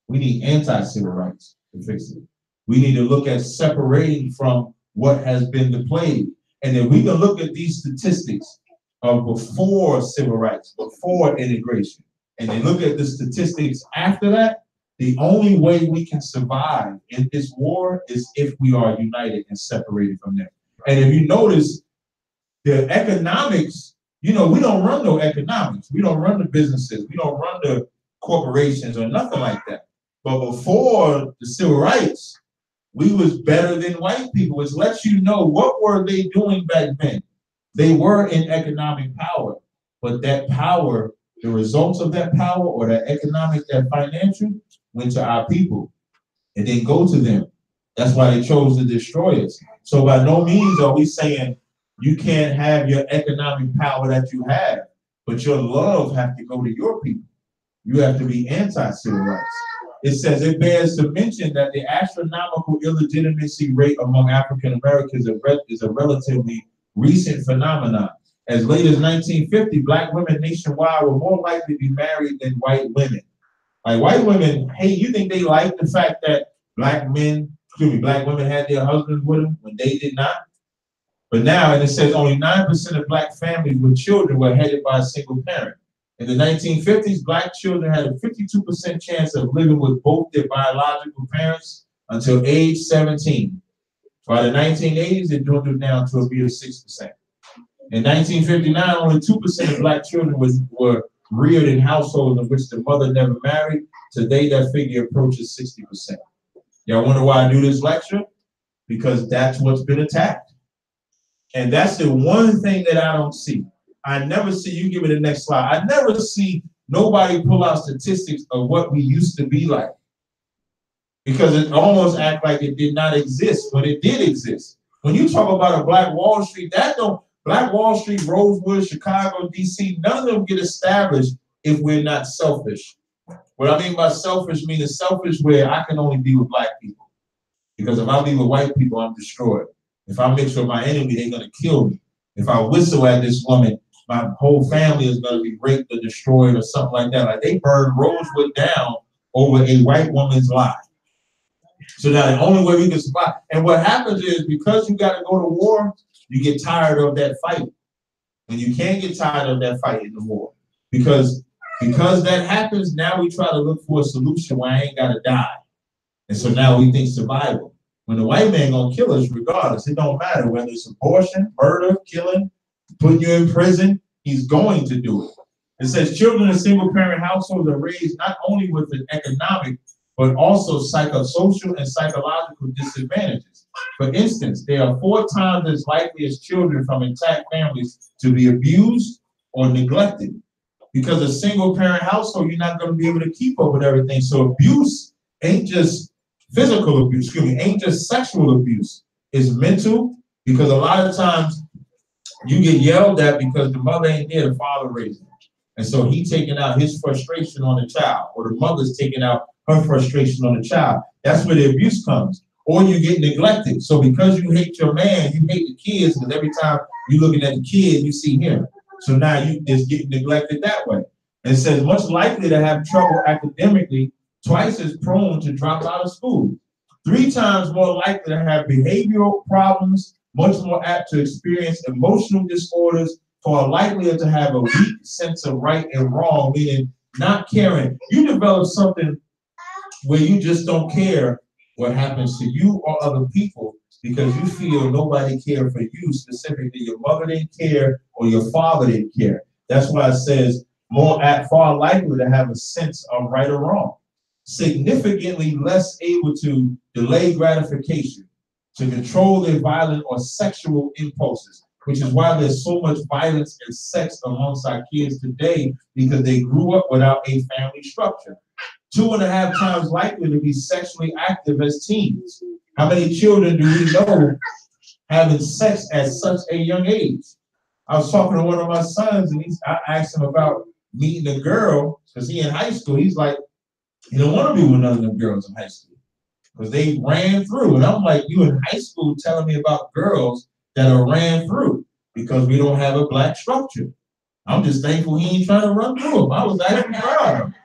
We need anti-civil rights to fix it. We need to look at separating from what has been the plague. And then we can look at these statistics of before civil rights, before integration, and then look at the statistics after that. The only way we can survive in this war is if we are united and separated from them. And if you notice, the economics, we don't run no economics. We don't run the businesses. We don't run the corporations or nothing like that. But before the civil rights, we was better than white people, which lets you know what were they doing back then. They were in economic power, but that power, the results of that power or that economic, that financial, went to our people. It didn't go to them. That's why they chose to destroy us. So by no means are we saying you can't have your economic power that you have, but your love have to go to your people. You have to be anti-civil rights. It says it bears to mention that the astronomical illegitimacy rate among African Americans is a relatively recent phenomenon. As late as 1950, Black women nationwide were more likely to be married than white women. Like white women, hey, you think they like the fact that Black women had their husbands with them when they did not? But now, and it says only 9% of Black families with children were headed by a single parent. In the 1950s, Black children had a 52% chance of living with both their biological parents until age 17. By the 1980s, it dwindled down to a mere 6%. In 1959, only 2% of Black children were reared in households in which the mother never married. Today, that figure approaches 60%. Y'all wonder why I do this lecture? Because that's what's been attacked. And that's the one thing that I don't see. I never see, you give me the next slide, I never see nobody pull out statistics of what we used to be like. Because it almost acts like it did not exist when it did exist. When you talk about a Black Wall Street, Black Wall Street, Rosewood, Chicago, DC, none of them get established if we're not selfish. What I mean by selfish means selfish where I can only be with Black people. Because if I be with white people, I'm destroyed. If I mix with my enemy, they're gonna kill me. If I whistle at this woman, my whole family is gonna be raped or destroyed or something like that. Like they burned Rosewood down over a white woman's lie. So now the only way we can survive, and what happens is because you got to go to war, you get tired of that fight. And you can't get tired of that fight in the war. Because that happens, now we try to look for a solution where I ain't got to die. And so now we think survival. When the white man gonna kill us regardless, it don't matter whether it's abortion, murder, killing, putting you in prison, he's going to do it. It says children in single parent households are raised not only with an economic, but also psychosocial and psychological disadvantages. For instance, they are 4 times as likely as children from intact families to be abused or neglected. Because a single parent household, you're not going to be able to keep up with everything. So abuse ain't just physical abuse, ain't just sexual abuse. It's mental, because a lot of times you get yelled at because the mother ain't there, the father raising. And so he taking out his frustration on the child, or the mother's taking out her frustration on the child. That's where the abuse comes. Or you get neglected. So because you hate your man, you hate the kids, because every time you're looking at the kid, you see him. So now you just get neglected that way. And it says much likely to have trouble academically, twice as prone to drop out of school, 3 times more likely to have behavioral problems, much more apt to experience emotional disorders, far likelier to have a weak sense of right and wrong, meaning not caring. You develop something where you just don't care what happens to you or other people because you feel nobody cared for you, specifically your mother didn't care or your father didn't care. That's why it says far likely to have a sense of right or wrong. Significantly less able to delay gratification, to control their violent or sexual impulses, which is why there's so much violence and sex amongst our kids today, because they grew up without a family structure. 2.5 times likely to be sexually active as teens. How many children do we know having sex at such a young age? I was talking to one of my sons, and I asked him about meeting a girl, because he in high school. He's like, he don't want to be with none of them girls in high school, because they ran through. And I'm like, you in high school telling me about girls that are ran through, because we don't have a black structure. I'm just thankful he ain't trying to run through them. I was actually proud of him.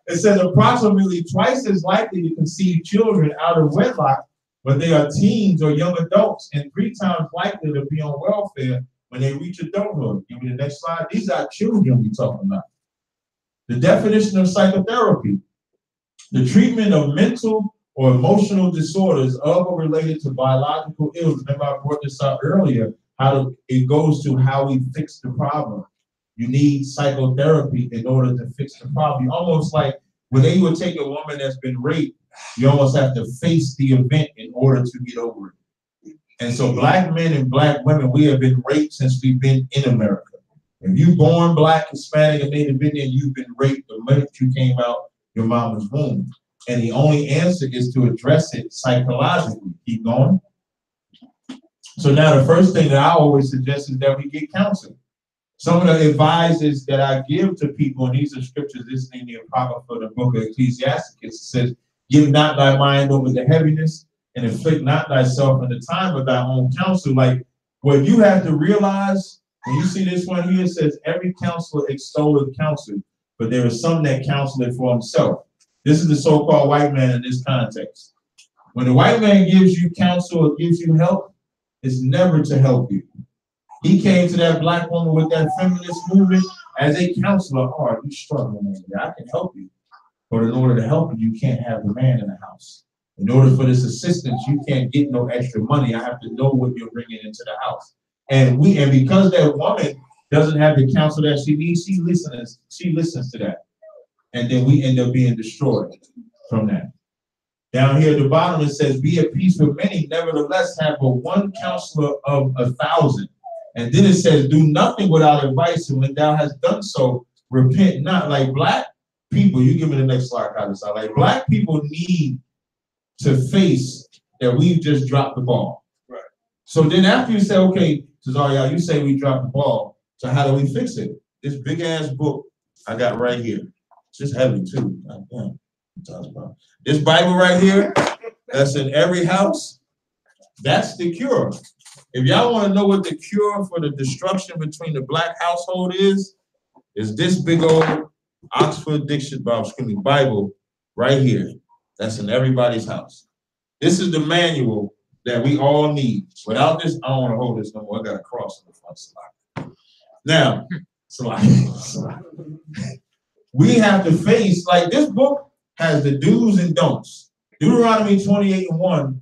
It says approximately twice as likely to conceive children out of wedlock when they are teens or young adults, and 3 times likely to be on welfare when they reach adulthood. Give me the next slide. These are children we're talking about. The definition of psychotherapy: the treatment of mental or emotional disorders of or related to biological ills. Remember, I brought this up earlier, it goes to how we fix the problem. You need psychotherapy in order to fix the problem. Almost like when they would take a woman that's been raped, you almost have to face the event in order to get over it. And so black men and black women, we have been raped since we've been in America. If you're born black, Hispanic, and Native Indian, you've been raped the minute you came out your mama's womb. And the only answer is to address it psychologically. Keep going. So now the first thing that I always suggest is that we get counseling. Some of the advices that I give to people, and these are scriptures, this is in the Apocrypha for the book of Ecclesiastes. It says, give not thy mind over the heaviness, and afflict not thyself in the time of thy own counsel. Like, what you have to realize, when you see this one here, it says, every counselor extolleth counsel, but there is some that counsel it for himself. This is the so-called white man in this context. When the white man gives you counsel or gives you help, it's never to help you. He came to that black woman with that feminist movement as a counselor. Oh, are you struggling? I can help you. But in order to help you, you can't have the man in the house. In order for this assistance, you can't get no extra money. I have to know what you're bringing into the house. And because that woman doesn't have the counsel that she needs, she listens to that. And then we end up being destroyed from that. Down here at the bottom, it says, be at peace with many, nevertheless have but one counselor of 1,000. And then it says, do nothing without advice, and when thou hast done so, repent not. Like black people, you give me the next slide, like black people need to face that we've just dropped the ball. Right. So then after you say, okay, Tazaryach, you say we dropped the ball, so how do we fix it? This big ass book I got right here. It's just heavy too. This Bible right here, that's in every house, that's the cure. If y'all want to know what the cure for the destruction between the black household is this big old Oxford Bible right here. That's in everybody's house. This is the manual that we all need. Without this, I don't want to hold this no more. I got a cross in the front slide. Now, slide. We have to face, like this book has the do's and don'ts. Deuteronomy 28:1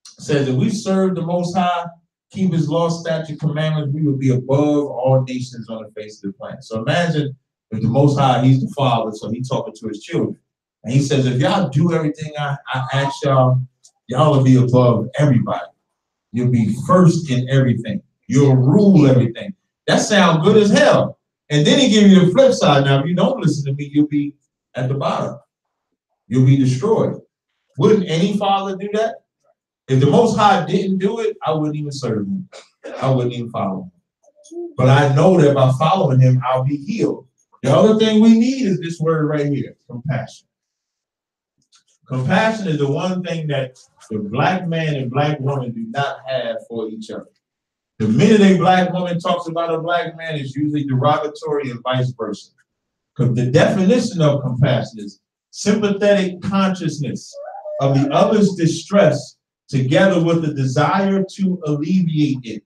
says, if we serve the Most High, keep his law, statute, commandments, we will be above all nations on the face of the planet. So imagine if the Most High, he's the Father, so he's talking to his children. And he says, if y'all do everything I ask y'all, y'all will be above everybody. You'll be first in everything. You'll rule everything. That sounds good as hell. And then he gives you the flip side. Now, if you don't listen to me, you'll be at the bottom. You'll be destroyed. Wouldn't any father do that? If the Most High didn't do it, I wouldn't even serve him. I wouldn't even follow him. But I know that by following him, I'll be healed. The other thing we need is this word right here, compassion. Compassion is the one thing that the black man and black woman do not have for each other. The minute a black woman talks about a black man, it's usually derogatory and vice versa. Because the definition of compassion is sympathetic consciousness of the other's distress together with the desire to alleviate it.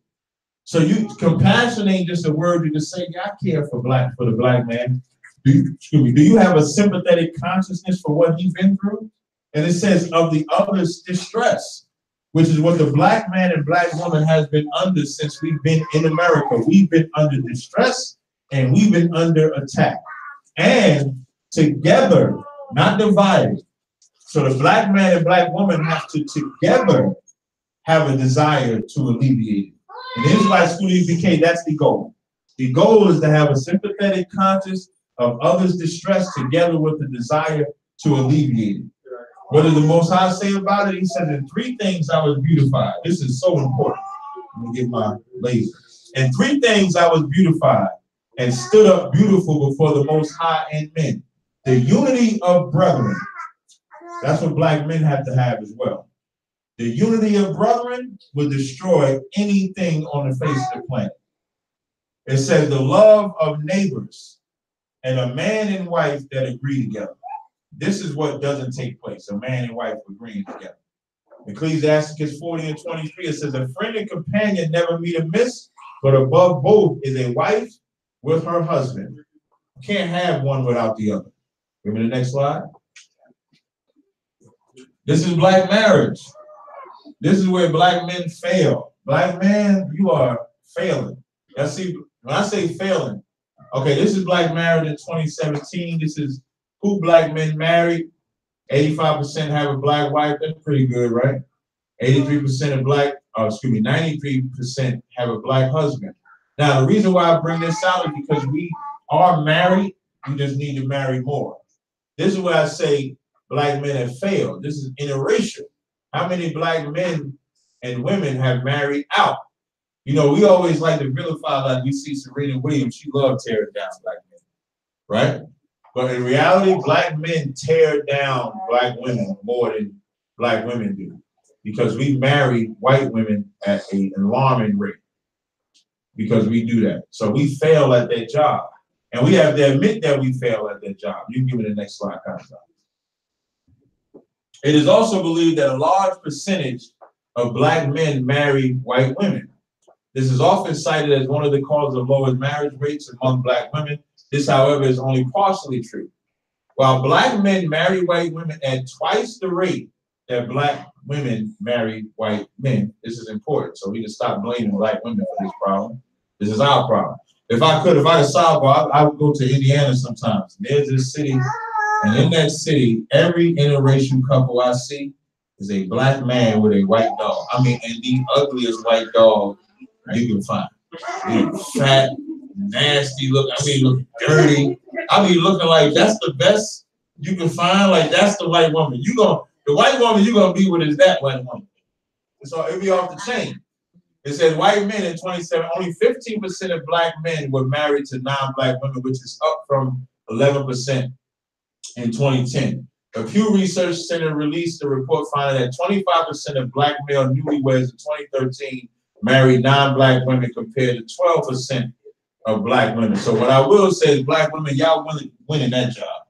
So compassion ain't just a word you just say, yeah, I care for the black man. Do you have a sympathetic consciousness for what he's been through? And it says of the other's distress, which is what the black man and black woman has been under since we've been in America. We've been under distress and we've been under attack. And together, not divided. So the black man and black woman have to together have a desire to alleviate it. In the Israelite School of UPK, that's the goal. The goal is to have a sympathetic conscience of others' distress together with the desire to alleviate it. What does the Most High say about it? He said, in 3 things I was beautified. This is so important. Let me get my laser. In 3 things I was beautified and stood up beautiful before the Most High and men. The unity of brethren. That's what black men have to have as well. The unity of brethren will destroy anything on the face of the planet. It says the love of neighbors and a man and wife that agree together. This is what doesn't take place, a man and wife agreeing together. Ecclesiastes 40:23, it says, a friend and companion never meet amiss, but above both is a wife with her husband. You can't have one without the other. Give me the next slide. This is black marriage. This is where black men fail. Black men, you are failing. Now see, when I say failing, okay, this is black marriage in 2017. This is who black men married. 85% have a black wife. That's pretty good, right? 83% of 93% have a black husband. Now, the reason why I bring this out is because we are married. We just need to marry more. This is where I say black men have failed. This is interracial. How many black men and women have married out? You know, we always like to vilify, like we see Serena Williams. She loved tearing down black men, right? But in reality, black men tear down black women more than black women do, because we marry white women at an alarming rate, because we do that. So we fail at that job. And we have to admit that we fail at that job. You can give me the next slide, Constance. It is also believed that a large percentage of black men marry white women. This is often cited as one of the causes of lower marriage rates among black women. This, however, is only partially true. While black men marry white women at twice the rate that black women marry white men, this is important. So we can stop blaming black women for this problem. This is our problem. If I could solve it, I would go to Indiana sometimes. There's this city, and in that city, every interracial couple I see is a black man with a white dog. I mean, and the ugliest white dog you can find. Fat, nasty look. I mean, look dirty. I mean, looking like that's the best you can find. Like that's the white woman. The white woman you're gonna be with is that white woman. So it'll be off the chain. It says white men in 27, only 15% of black men were married to non-black women, which is up from 11% in 2010. The Pew Research Center released a report finding that 25% of black male newlyweds in 2013 married non-black women compared to 12% of black women. So what I will say is black women, y'all winning that job.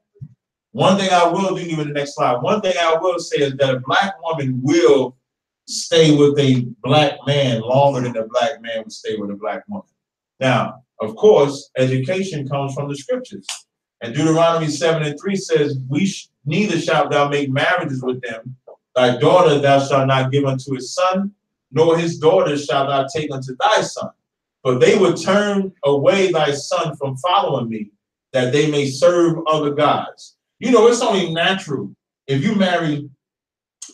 One thing I will do, even the next slide, one thing I will say is that a black woman will stay with a black man longer than a black man would stay with a black woman. Now, of course, education comes from the scriptures. And Deuteronomy 7:3 says, neither shalt thou make marriages with them. Thy daughter thou shalt not give unto his son, nor his daughter shalt thou take unto thy son. For they would turn away thy son from following me, that they may serve other gods. You know, it's only natural if you marry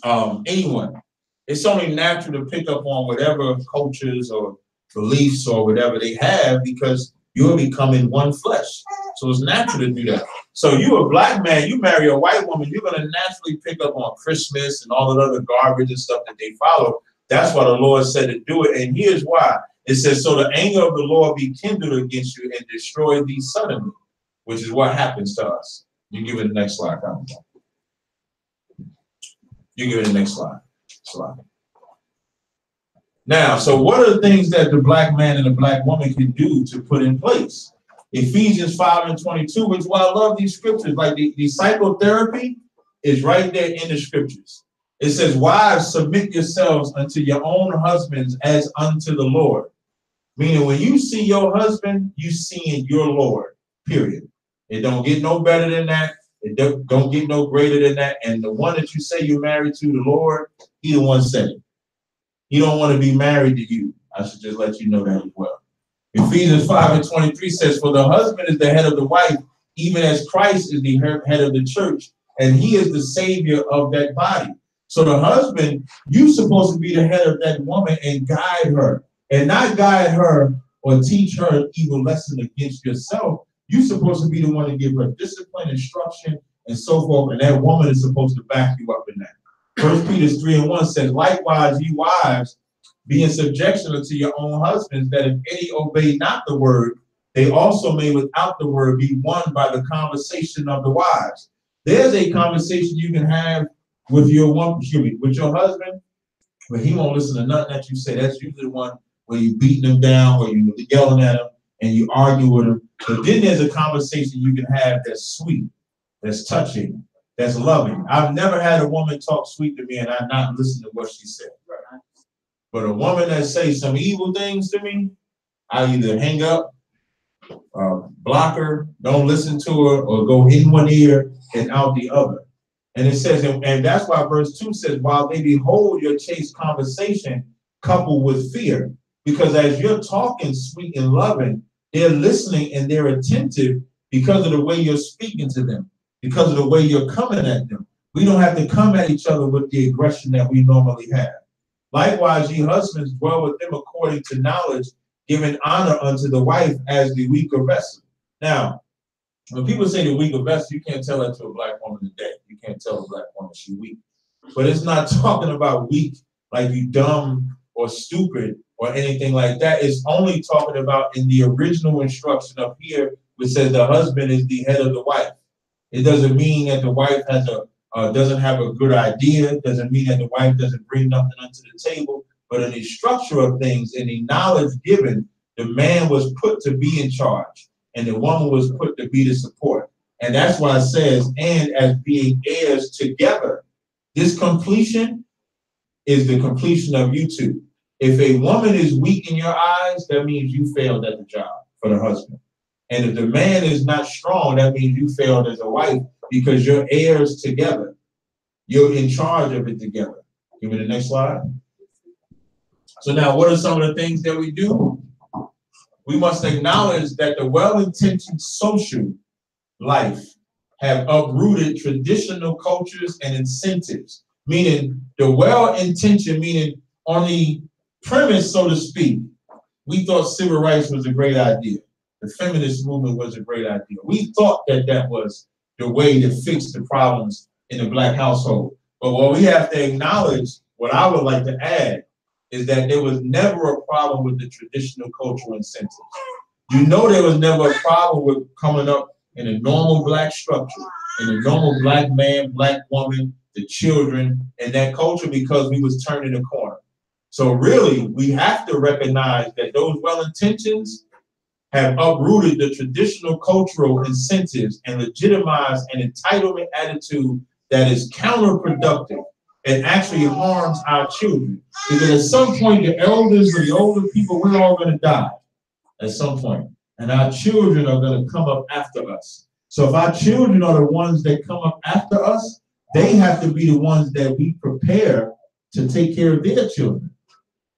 anyone, it's only natural to pick up on whatever cultures or beliefs or whatever they have, because you're becoming one flesh. So it's natural to do that. So you a black man, you marry a white woman, you're going to naturally pick up on Christmas and all the other garbage and stuff that they follow. That's why the Lord said to do it. And here's why. It says, so the anger of the Lord be kindled against you and destroy thee suddenly, which is what happens to us. You give it the next slide. You give it the next slide. Now, so what are the things that the black man and the black woman can do to put in place? Ephesians 5:22, which is why I love these scriptures. Like the psychotherapy is right there in the scriptures. It says, wives, submit yourselves unto your own husbands as unto the Lord. Meaning when you see your husband, you seeing your Lord, period. It don't get no better than that. It don't get no greater than that. And the one that you say you're married to, the Lord, he the one said it. He don't want to be married to you. I should just let you know that as well. Ephesians 5:23 says, for the husband is the head of the wife, even as Christ is the head of the church, and he is the savior of that body. So the husband, you're supposed to be the head of that woman and guide her, and not guide her or teach her an evil lesson against yourself. You're supposed to be the one to give her discipline, instruction, and so forth, and that woman is supposed to back you up in that. 1 Peter 3:1 says, likewise, ye wives, be in subjection unto your own husbands, that if any obey not the word, they also may without the word be won by the conversation of the wives. There's a conversation you can have with your husband, but he won't listen to nothing that you say. That's usually the one where you're beating him down, where you're yelling at him, and you argue with him. But then there's a conversation you can have that's sweet, that's touching, that's loving. I've never had a woman talk sweet to me and I not listen to what she said. But a woman that says some evil things to me, I either hang up, block her, don't listen to her, or go in one ear and out the other. And it says, and that's why verse 2 says, while they behold your chaste conversation coupled with fear, because as you're talking sweet and loving, they're listening and they're attentive because of the way you're speaking to them, because of the way you're coming at them. We don't have to come at each other with the aggression that we normally have. Likewise, ye husbands, dwell with them according to knowledge, giving honor unto the wife as the weaker vessel. Now, when people say the weaker vessel, you can't tell that to a black woman today. You can't tell a black woman she's weak. But it's not talking about weak like you dumb or stupid or anything like that. It's only talking about in the original instruction up here, which says the husband is the head of the wife. It doesn't mean that the wife has doesn't have a good idea. It doesn't mean that the wife doesn't bring nothing onto the table. But in the structure of things, in the knowledge given, the man was put to be in charge, and the woman was put to be the support. And that's why it says, and as being heirs together. This completion is the completion of you two. If a woman is weak in your eyes, that means you failed at the job for the husband. And if the man is not strong, that means you failed as a wife, because you're heirs together. You're in charge of it together. Give me the next slide. So now, what are some of the things that we do? We must acknowledge that the well-intentioned social life have uprooted traditional cultures and incentives, meaning the well-intentioned, meaning on the premise, so to speak, we thought civil rights was a great idea. The feminist movement was a great idea. We thought that that was the way to fix the problems in the black household. But what we have to acknowledge, what I would like to add, is that there was never a problem with the traditional cultural incentives. You know, there was never a problem with coming up in a normal black structure, in a normal black man, black woman, the children, and that culture, because we was turning the corner. So really, we have to recognize that those well-intentions have uprooted the traditional cultural incentives and legitimized an entitlement attitude that is counterproductive and actually harms our children. Because at some point, the elders or the older people, we're all going to die at some point, and our children are going to come up after us. So if our children are the ones that come up after us, they have to be the ones that we prepare to take care of their children.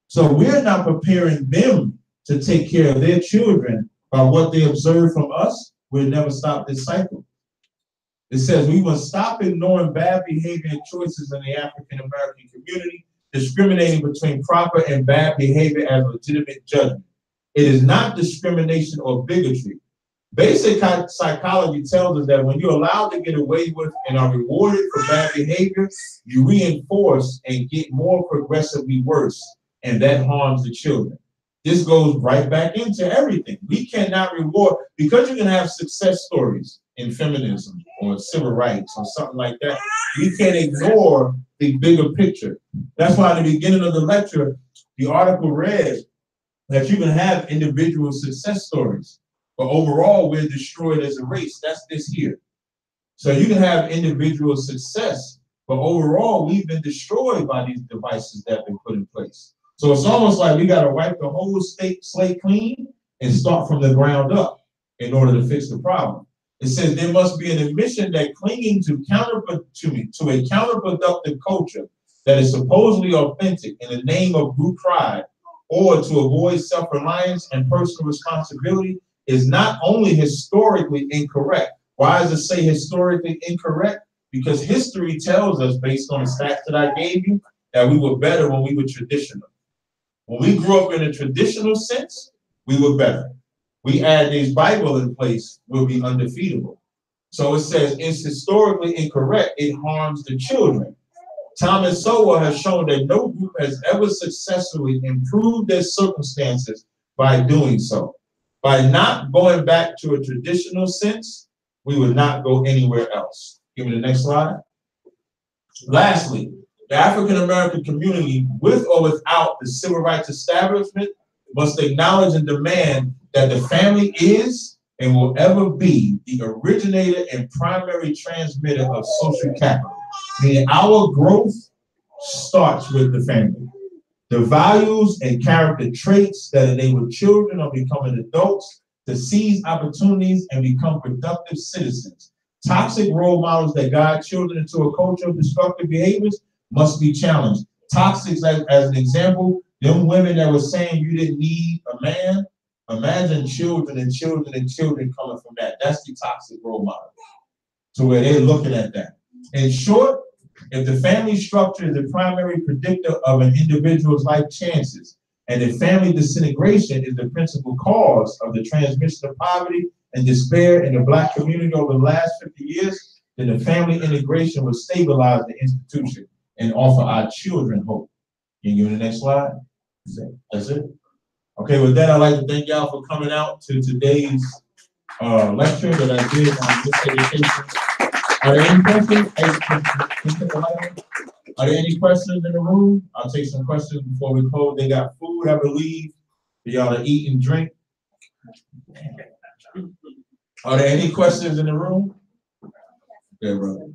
So we're not preparing them to take care of their children by what they observe from us. We'll never stop this cycle. It says we must stop ignoring bad behavior and choices in the African American community, discriminating between proper and bad behavior as legitimate judgment. It is not discrimination or bigotry. Basic psychology tells us that when you're allowed to get away with and are rewarded for bad behavior, you reinforce and get more progressively worse, and that harms the children. This goes right back into everything. We cannot reward, because you can have success stories in feminism or civil rights or something like that. We can't ignore the bigger picture. That's why at the beginning of the lecture, the article read that you can have individual success stories, but overall we're destroyed as a race. That's this here. So you can have individual success, but overall we've been destroyed by these devices that have been put in place. So it's almost like we got to wipe the whole slate clean and start from the ground up in order to fix the problem. It says there must be an admission that clinging to a counterproductive culture that is supposedly authentic in the name of group pride or to avoid self-reliance and personal responsibility is not only historically incorrect. Why does it say historically incorrect? Because history tells us, based on the stats that I gave you, that we were better when we were traditional. When we grew up in a traditional sense, we were better. We add this Bible in place, we'll be undefeatable. So it says it's historically incorrect, it harms the children. Thomas Sowell has shown that no group has ever successfully improved their circumstances by doing so. By not going back to a traditional sense, we would not go anywhere else. Give me the next slide. Lastly, the African American community, with or without the civil rights establishment, must acknowledge and demand that the family is and will ever be the originator and primary transmitter of social capital. Meaning our growth starts with the family. The values and character traits that enable children of becoming adults to seize opportunities and become productive citizens. Toxic role models that guide children into a culture of destructive behaviors must be challenged. Toxic, as an example, them women that were saying you didn't need a man, imagine children and children and children coming from that. That's the toxic role model. So where they're looking at that. In short, if the family structure is the primary predictor of an individual's life chances, and if family disintegration is the principal cause of the transmission of poverty and despair in the Black community over the last 50 years, then the family integration will stabilize the institution and offer our children hope. Can you go to the next slide? That's it. Okay, with that, I'd like to thank y'all for coming out to today's lecture that I did on miseducation. Are there any questions? Are there any questions in the room? I'll take some questions before we close. They got food, I believe, for y'all to eat and drink. Are there any questions in the room? Yeah, brother.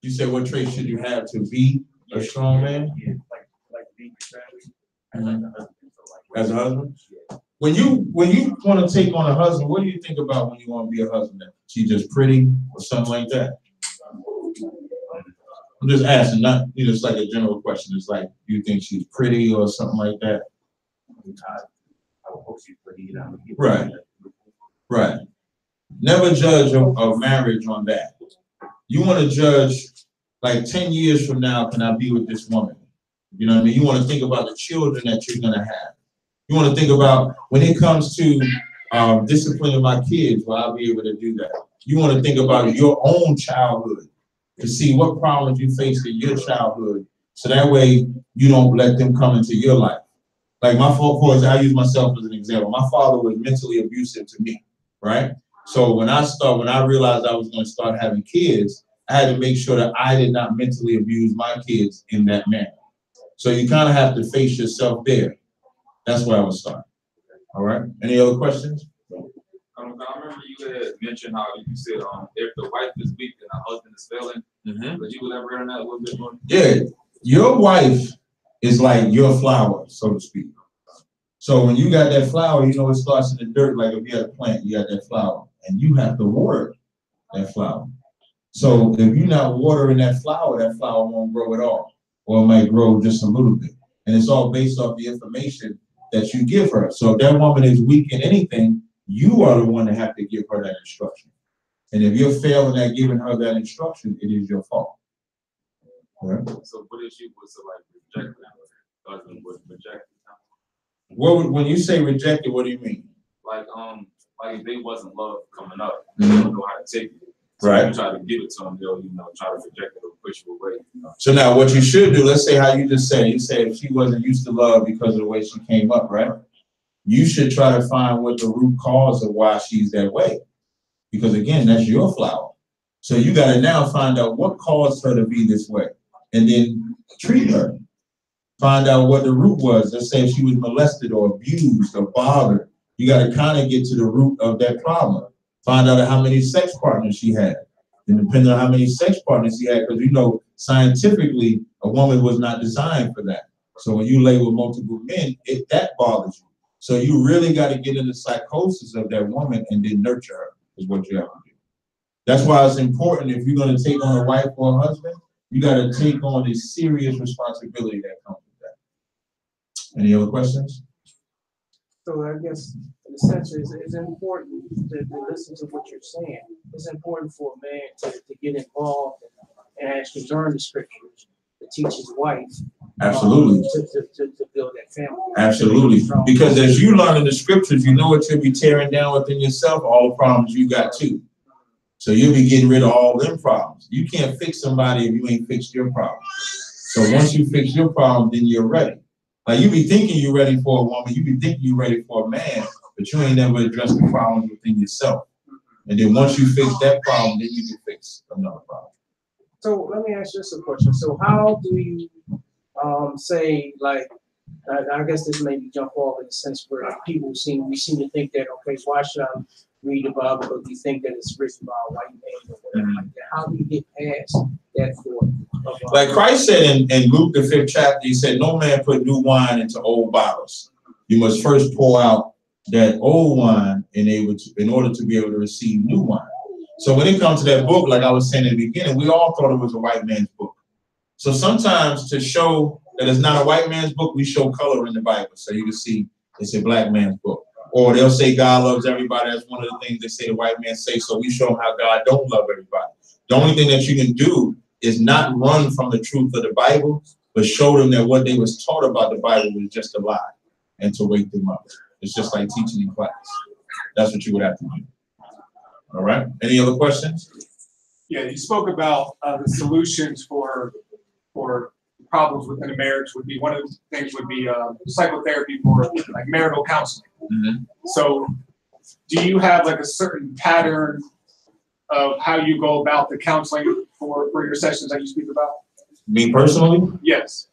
You said what trait should you have to be a strong man? As a husband? When you want to take on a husband, what do you think about when you want to be a husband? She just pretty or something like that? I'm just asking, not it's like a general question. It's like, do you think she's pretty or something like that? I would hope she's pretty. Right. Right. Never judge a marriage on that. You want to judge, like 10 years from now, can I be with this woman? You know what I mean? You want to think about the children that you're going to have. You want to think about when it comes to disciplining my kids, will I be able to do that? You want to think about your own childhood to see what problems you faced in your childhood, so that way you don't let them come into your life. Like my father, I use myself as an example. My father was mentally abusive to me, right? So when I realized I was going to start having kids, I had to make sure that I did not mentally abuse my kids in that manner. So you kind of have to face yourself there. That's where I would start. All right. Any other questions? I remember you had mentioned how you said if the wife is weak and the husband is failing. Could you elaborate on that a little bit more? Yeah, your wife is like your flower, so to speak. So when you got that flower, you know, it starts in the dirt. Like if you had a plant, you got that flower, and you have to water that flower. So if you're not watering that flower won't grow at all, or it might grow just a little bit. And it's all based off the information that you give her. So if that woman is weak in anything, you are the one that have to give her that instruction. And if you're failing at giving her that instruction, it is your fault. Right? So what if she was to like reject that? Husband was rejected. What when you say rejected, what do you mean? Like if they wasn't love coming up, they don't know how to take it. So Right. you try to give it to them, they'll try to reject it or push it away. So now what you should do, let's say how you just said, you said if she wasn't used to love because of the way she came up, right? You should try to find what the root cause of why she's that way. Because again, that's your flower. So you got to now find out what caused her to be this way and then treat her. Find out what the root was. Let's say if she was molested or abused or bothered. You got to kind of get to the root of that problem. Find out how many sex partners she had. And depending on how many sex partners she had, because you know, scientifically, a woman was not designed for that. So when you lay with multiple men, that bothers you. So you really got to get in the psychosis of that woman and then nurture her, is what you have to do. That's why it's important if you're going to take on a wife or a husband, you got to take on the serious responsibility that comes with that. Any other questions? So I guess in a sense it's important to listen to what you're saying. It's important for a man to get involved and actually learn the scriptures, to teach his wife. Absolutely. To build that family. Absolutely. Because as you learn in the scriptures, you know what you'll be tearing down within yourself, all the problems you got too. So you'll be getting rid of all them problems. You can't fix somebody if you ain't fixed your problem. So once you fix your problem, then you're ready. Like you be thinking you're ready for a woman, you be thinking you're ready for a man, but you ain't never addressed the problems within yourself. And then once you fix that problem, then you can fix another problem. So let me ask you this a question. So how do you say, like, I guess this made me jump off in the sense where we seem to think that, okay, why should I read the Bible? Because we think that it's written by a white man or whatever like that. How do you get past that thought? Like Christ said in Luke the 5th chapter, he said, no man put new wine into old bottles. You must first pour out that old wine in order to be able to receive new wine. So when it comes to that book, like I was saying in the beginning, we all thought it was a white man's book. So sometimes to show that it's not a white man's book, we show color in the Bible. So you can see it's a black man's book. Or they'll say God loves everybody. That's one of the things they say the white man say. So we show them how God don't love everybody. The only thing that you can do is not run from the truth of the Bible, but show them that what they was taught about the Bible was just a lie and to wake them up. It's just like teaching in class. That's what you would have to do. All right. Any other questions? Yeah, you spoke about the solutions for problems within a marriage would be, one of the things would be psychotherapy for like marital counseling. Mm-hmm. So do you have like a certain pattern of how you go about the counseling for your sessions that you speak about? Me personally? Yes.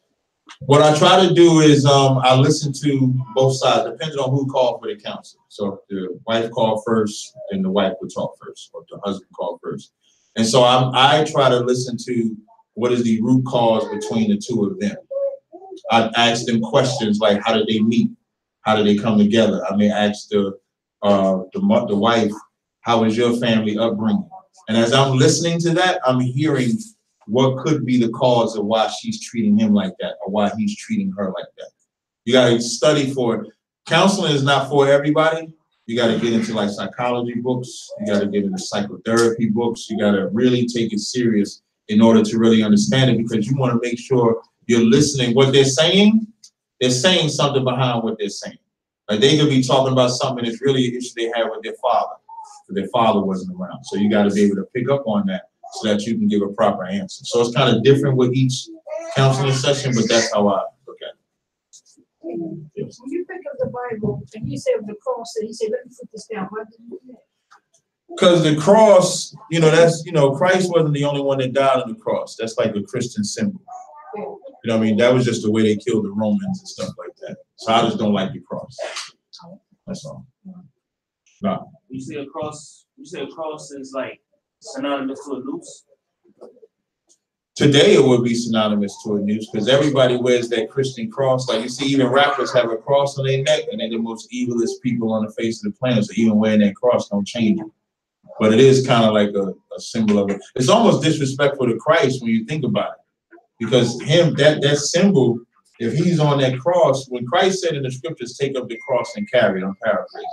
What I try to do is I listen to both sides, depending on who called for the counseling. So if the wife called first, then the wife would talk first, or if the husband called first. And so I try to listen to what is the root cause between the two of them. I ask them questions like, how did they meet? How did they come together? I may ask the wife, how was your family upbringing? And as I'm listening to that, I'm hearing what could be the cause of why she's treating him like that or why he's treating her like that. You got to study for it. Counseling is not for everybody. You got to get into like psychology books. You got to get into psychotherapy books. You got to really take it serious in order to really understand it, because you want to make sure you're listening. What they're saying something behind what they're saying. Like they could be talking about something that's really an issue they had with their father, because their father wasn't around. So you got to be able to pick up on that so that you can give a proper answer. So it's kind of different with each counseling session, but that's how I look at it. Yes. When you think of the Bible, and you said the cross, and he said, let me put this down. Why did you do that? Because the cross, that's, Christ wasn't the only one that died on the cross. That's like a Christian symbol. You know what I mean? That was just the way they killed the Romans and stuff like that. So I just don't like the cross. That's all. No. You say a cross is like synonymous to a noose? Today it would be synonymous to a noose because everybody wears that Christian cross. Like you see, even rappers have a cross on their neck, and they're the most evilest people on the face of the planet. So even wearing that cross don't change it. But it is kind of like a symbol of it. It's almost disrespectful to Christ when you think about it. Because him, that symbol, if he's on that cross, when Christ said in the scriptures, take up the cross and carry it, I'm paraphrasing.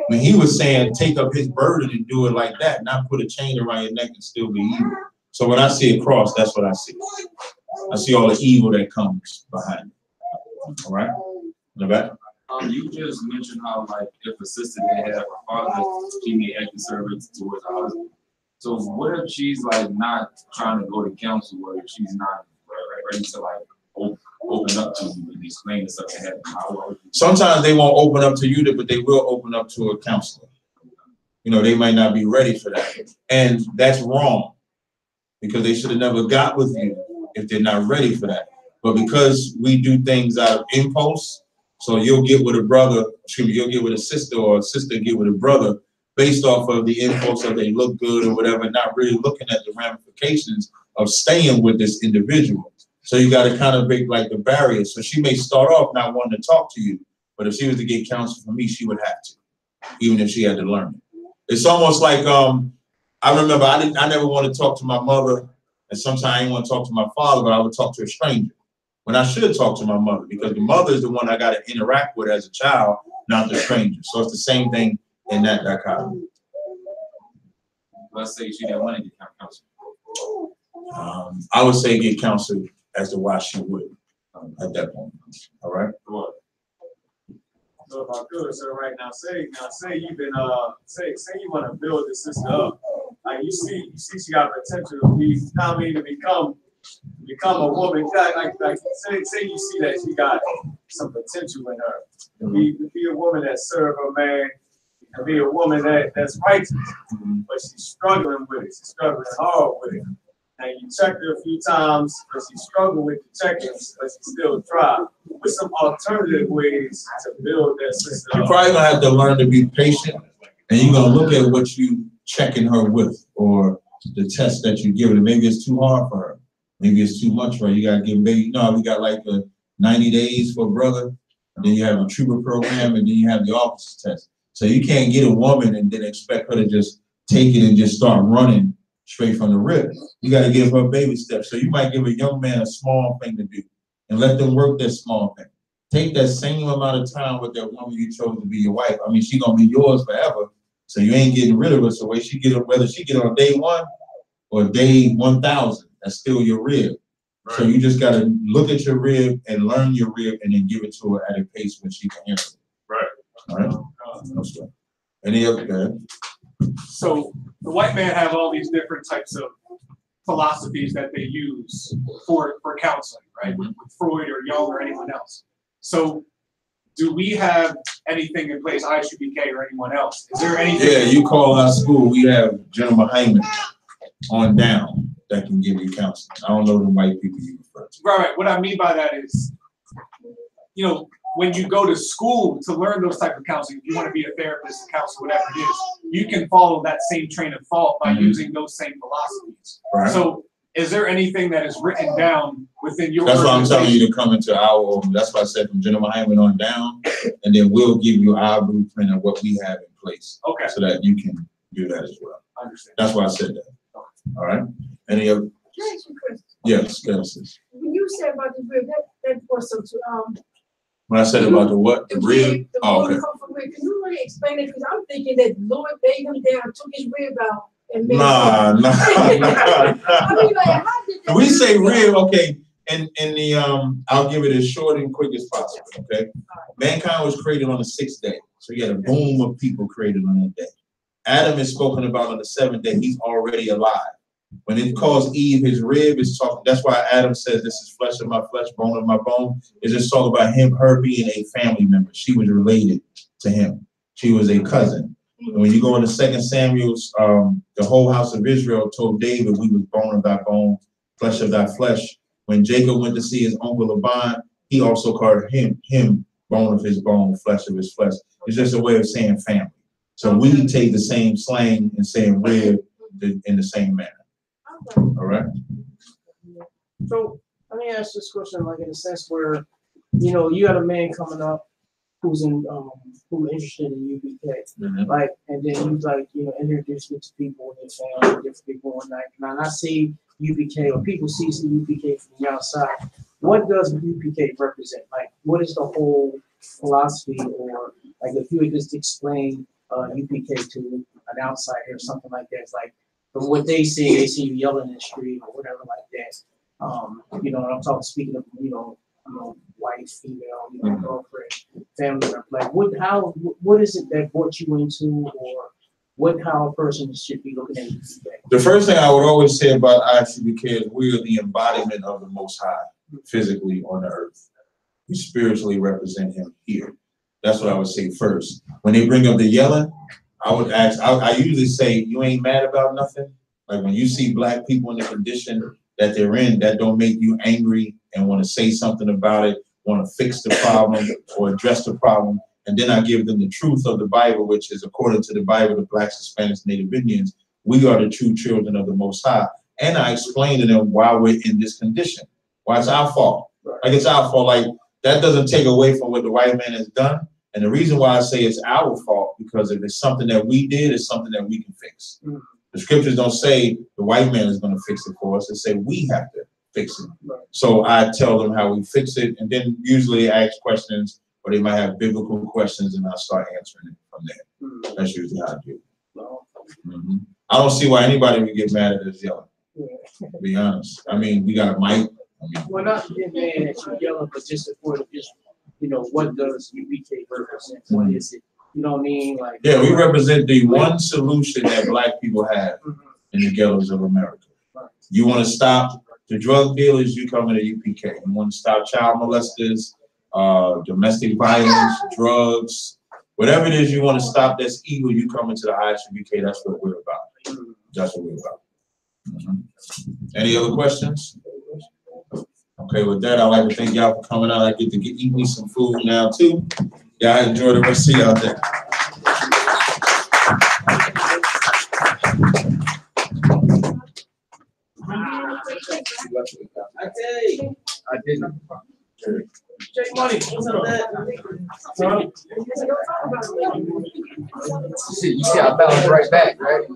When he was saying, take up his burden and do it like that, not put a chain around your neck and still be evil. So when I see a cross, that's what I see. I see all the evil that comes behind it. All right? In the back? You just mentioned how, like, if a sister didn't have her father, she may act conservative towards her husband. So what if she's, like, not trying to go to counsel, or if she's not ready to, like, open up to you and explain the stuff that happened? Sometimes they won't open up to you, but they will open up to a counselor. You know, they might not be ready for that. And that's wrong, because they should have never got with you if they're not ready for that. But because we do things out of impulse, so you'll get with a brother, you'll get with a sister, or a sister get with a brother based off of the impulse of they look good or whatever, not really looking at the ramifications of staying with this individual. So you got to kind of break like the barrier. So she may start off not wanting to talk to you, but if she was to get counsel from me, she would have to, even if she had to learn it. It's almost like I remember I never wanted to talk to my mother, and sometimes I didn't want to talk to my father, but I would talk to a stranger. When I should talk to my mother, because the mother is the one I got to interact with as a child, not the stranger. So it's the same thing in that dichotomy. Let's say she didn't want to get counsel. I would say get counsel as to why she would at that point. All right. So if I could, so right now, say you've been say you want to build this sister up, like you see she got potential to become a woman. Like say you see that she got some potential in her. To be a woman that serve her man, to be a woman that's righteous, but she's struggling with it. She's struggling hard with it. And you checked her a few times, but she struggled with the check-ins, but she still tried. With some alternative ways to build that system. You're probably gonna have to learn to be patient, and you're gonna look at what you checking her with, or the test that you give her. Maybe it's too hard for her. Maybe it's too much for her. You gotta give baby. No, we got like 90 days for a brother, and then you have a trooper program, and then you have the officer's test. So you can't get a woman and then expect her to just take it and just start running straight from the rip. You got to give her baby steps. So you might give a young man a small thing to do and let them work that small thing. Take that same amount of time with that woman you chose to be your wife. I mean, she's going to be yours forever. So you ain't getting rid of her. So whether she get on day 1 or day 1,000, that's still your rib. Right. So you just got to look at your rib and learn your rib and then give it to her at a pace when she can handle it. Right. All right. That's right. Any other guy? So the white man have all these different types of philosophies that they use for counseling, right? With Freud or Jung or anyone else. So do we have anything in place, ISUBK or anyone else? Is there anything? Yeah, you call our school, we have General Hyman on down that can give you counseling. I don't know the white people you refer to. Right. What I mean by that is, you know, when you go to school to learn those type of counseling, if you want to be a therapist, a counselor, whatever it is, you can follow that same train of thought by using those same philosophies. Right. So is there anything that is written down within your That's why I'm telling you to come into our, that's why I said from General Hyman on down, and then we'll give you our blueprint of what we have in place. Okay. So that you can do that as well. I understand. That's why I said that. All right. Any other? Yes, yes. When you said about the rib, that was so to when I said about the what? The rib? Oh, okay. Can you really explain it? Because I'm thinking that Lord laid him down, took his rib out, and made Nah. I mean, like, how did that we say rib, okay. In the I'll give it as short and quick as possible. Okay. Mankind was created on the 6th day. So you had a boom of people created on that day. Adam is spoken about on the 7th day. He's already alive. When it calls Eve his rib, it's talking. That's why Adam says this is flesh of my flesh, bone of my bone. It's just talking about her being a family member. She was related to him. She was a cousin. And when you go into 2 Samuel's, the whole house of Israel told David, we was bone of thy bone, flesh of thy flesh. When Jacob went to see his uncle Laban, he also called him bone of his bone, flesh of his flesh. It's just a way of saying family. So we take the same slang and saying rib in the same manner. All right. So let me ask this question, like in a sense where, you know, you got a man coming up who's interested in UPK, like, and then you like, you know, introduce me to people in your family, different people, and like, now I see UPK or people see UPK from the outside. What does UPK represent? Like, what is the whole philosophy, or like if you would just explain UPK to an outsider or something like that? It's like from what they see you yelling in the street or whatever like that. You know, I'm talking speaking of, you know, wife, female, you know, girlfriend, family member. Like, what is it that brought you into, or how a person should be looking at UPK? The first thing I would always say about ICBK is we are the embodiment of the Most High, physically on the earth. We spiritually represent Him here. That's what I would say first. When they bring up the yelling, I would ask. I usually say, "You ain't mad about nothing." Like when you see black people in the condition that they're in, that don't make you angry and want to say something about it, want to fix the problem or address the problem. And then I give them the truth of the Bible, which is according to the Bible, the Blacks, Hispanics, Native Indians, we are the true children of the Most High. And I explain to them why we're in this condition, why it's our fault. Like it's our fault. Like that doesn't take away from what the white man has done. And the reason why I say it's our fault, because if it's something that we did, it's something that we can fix. The scriptures don't say the white man is going to fix it for us. They say we have to fix it. So I tell them how we fix it, and then usually ask questions, or they might have biblical questions, and I start answering it from there. That's usually how I do it. I don't see why anybody would get mad at us yelling, to be honest. I mean, we got a mic. Well, not get mad at you yelling, but just for just, you know, what does UPK represent? What is it? You know what I mean? Like, yeah, we represent the one solution that black people have in the ghettos of America. You want to stop the drug dealers, you come into UPK. You want to stop child molesters, domestic violence, drugs, whatever it is you want to stop that's evil, you come into the ISUBK. That's what we're about. That's what we're about. Any other questions? Okay, with that, I'd like to thank y'all for coming out. I get to eat me some food now too. Y'all enjoy the rest of y'all day. I didn't. Jake Money, what's up, Dad? You see, I bounced right back, right?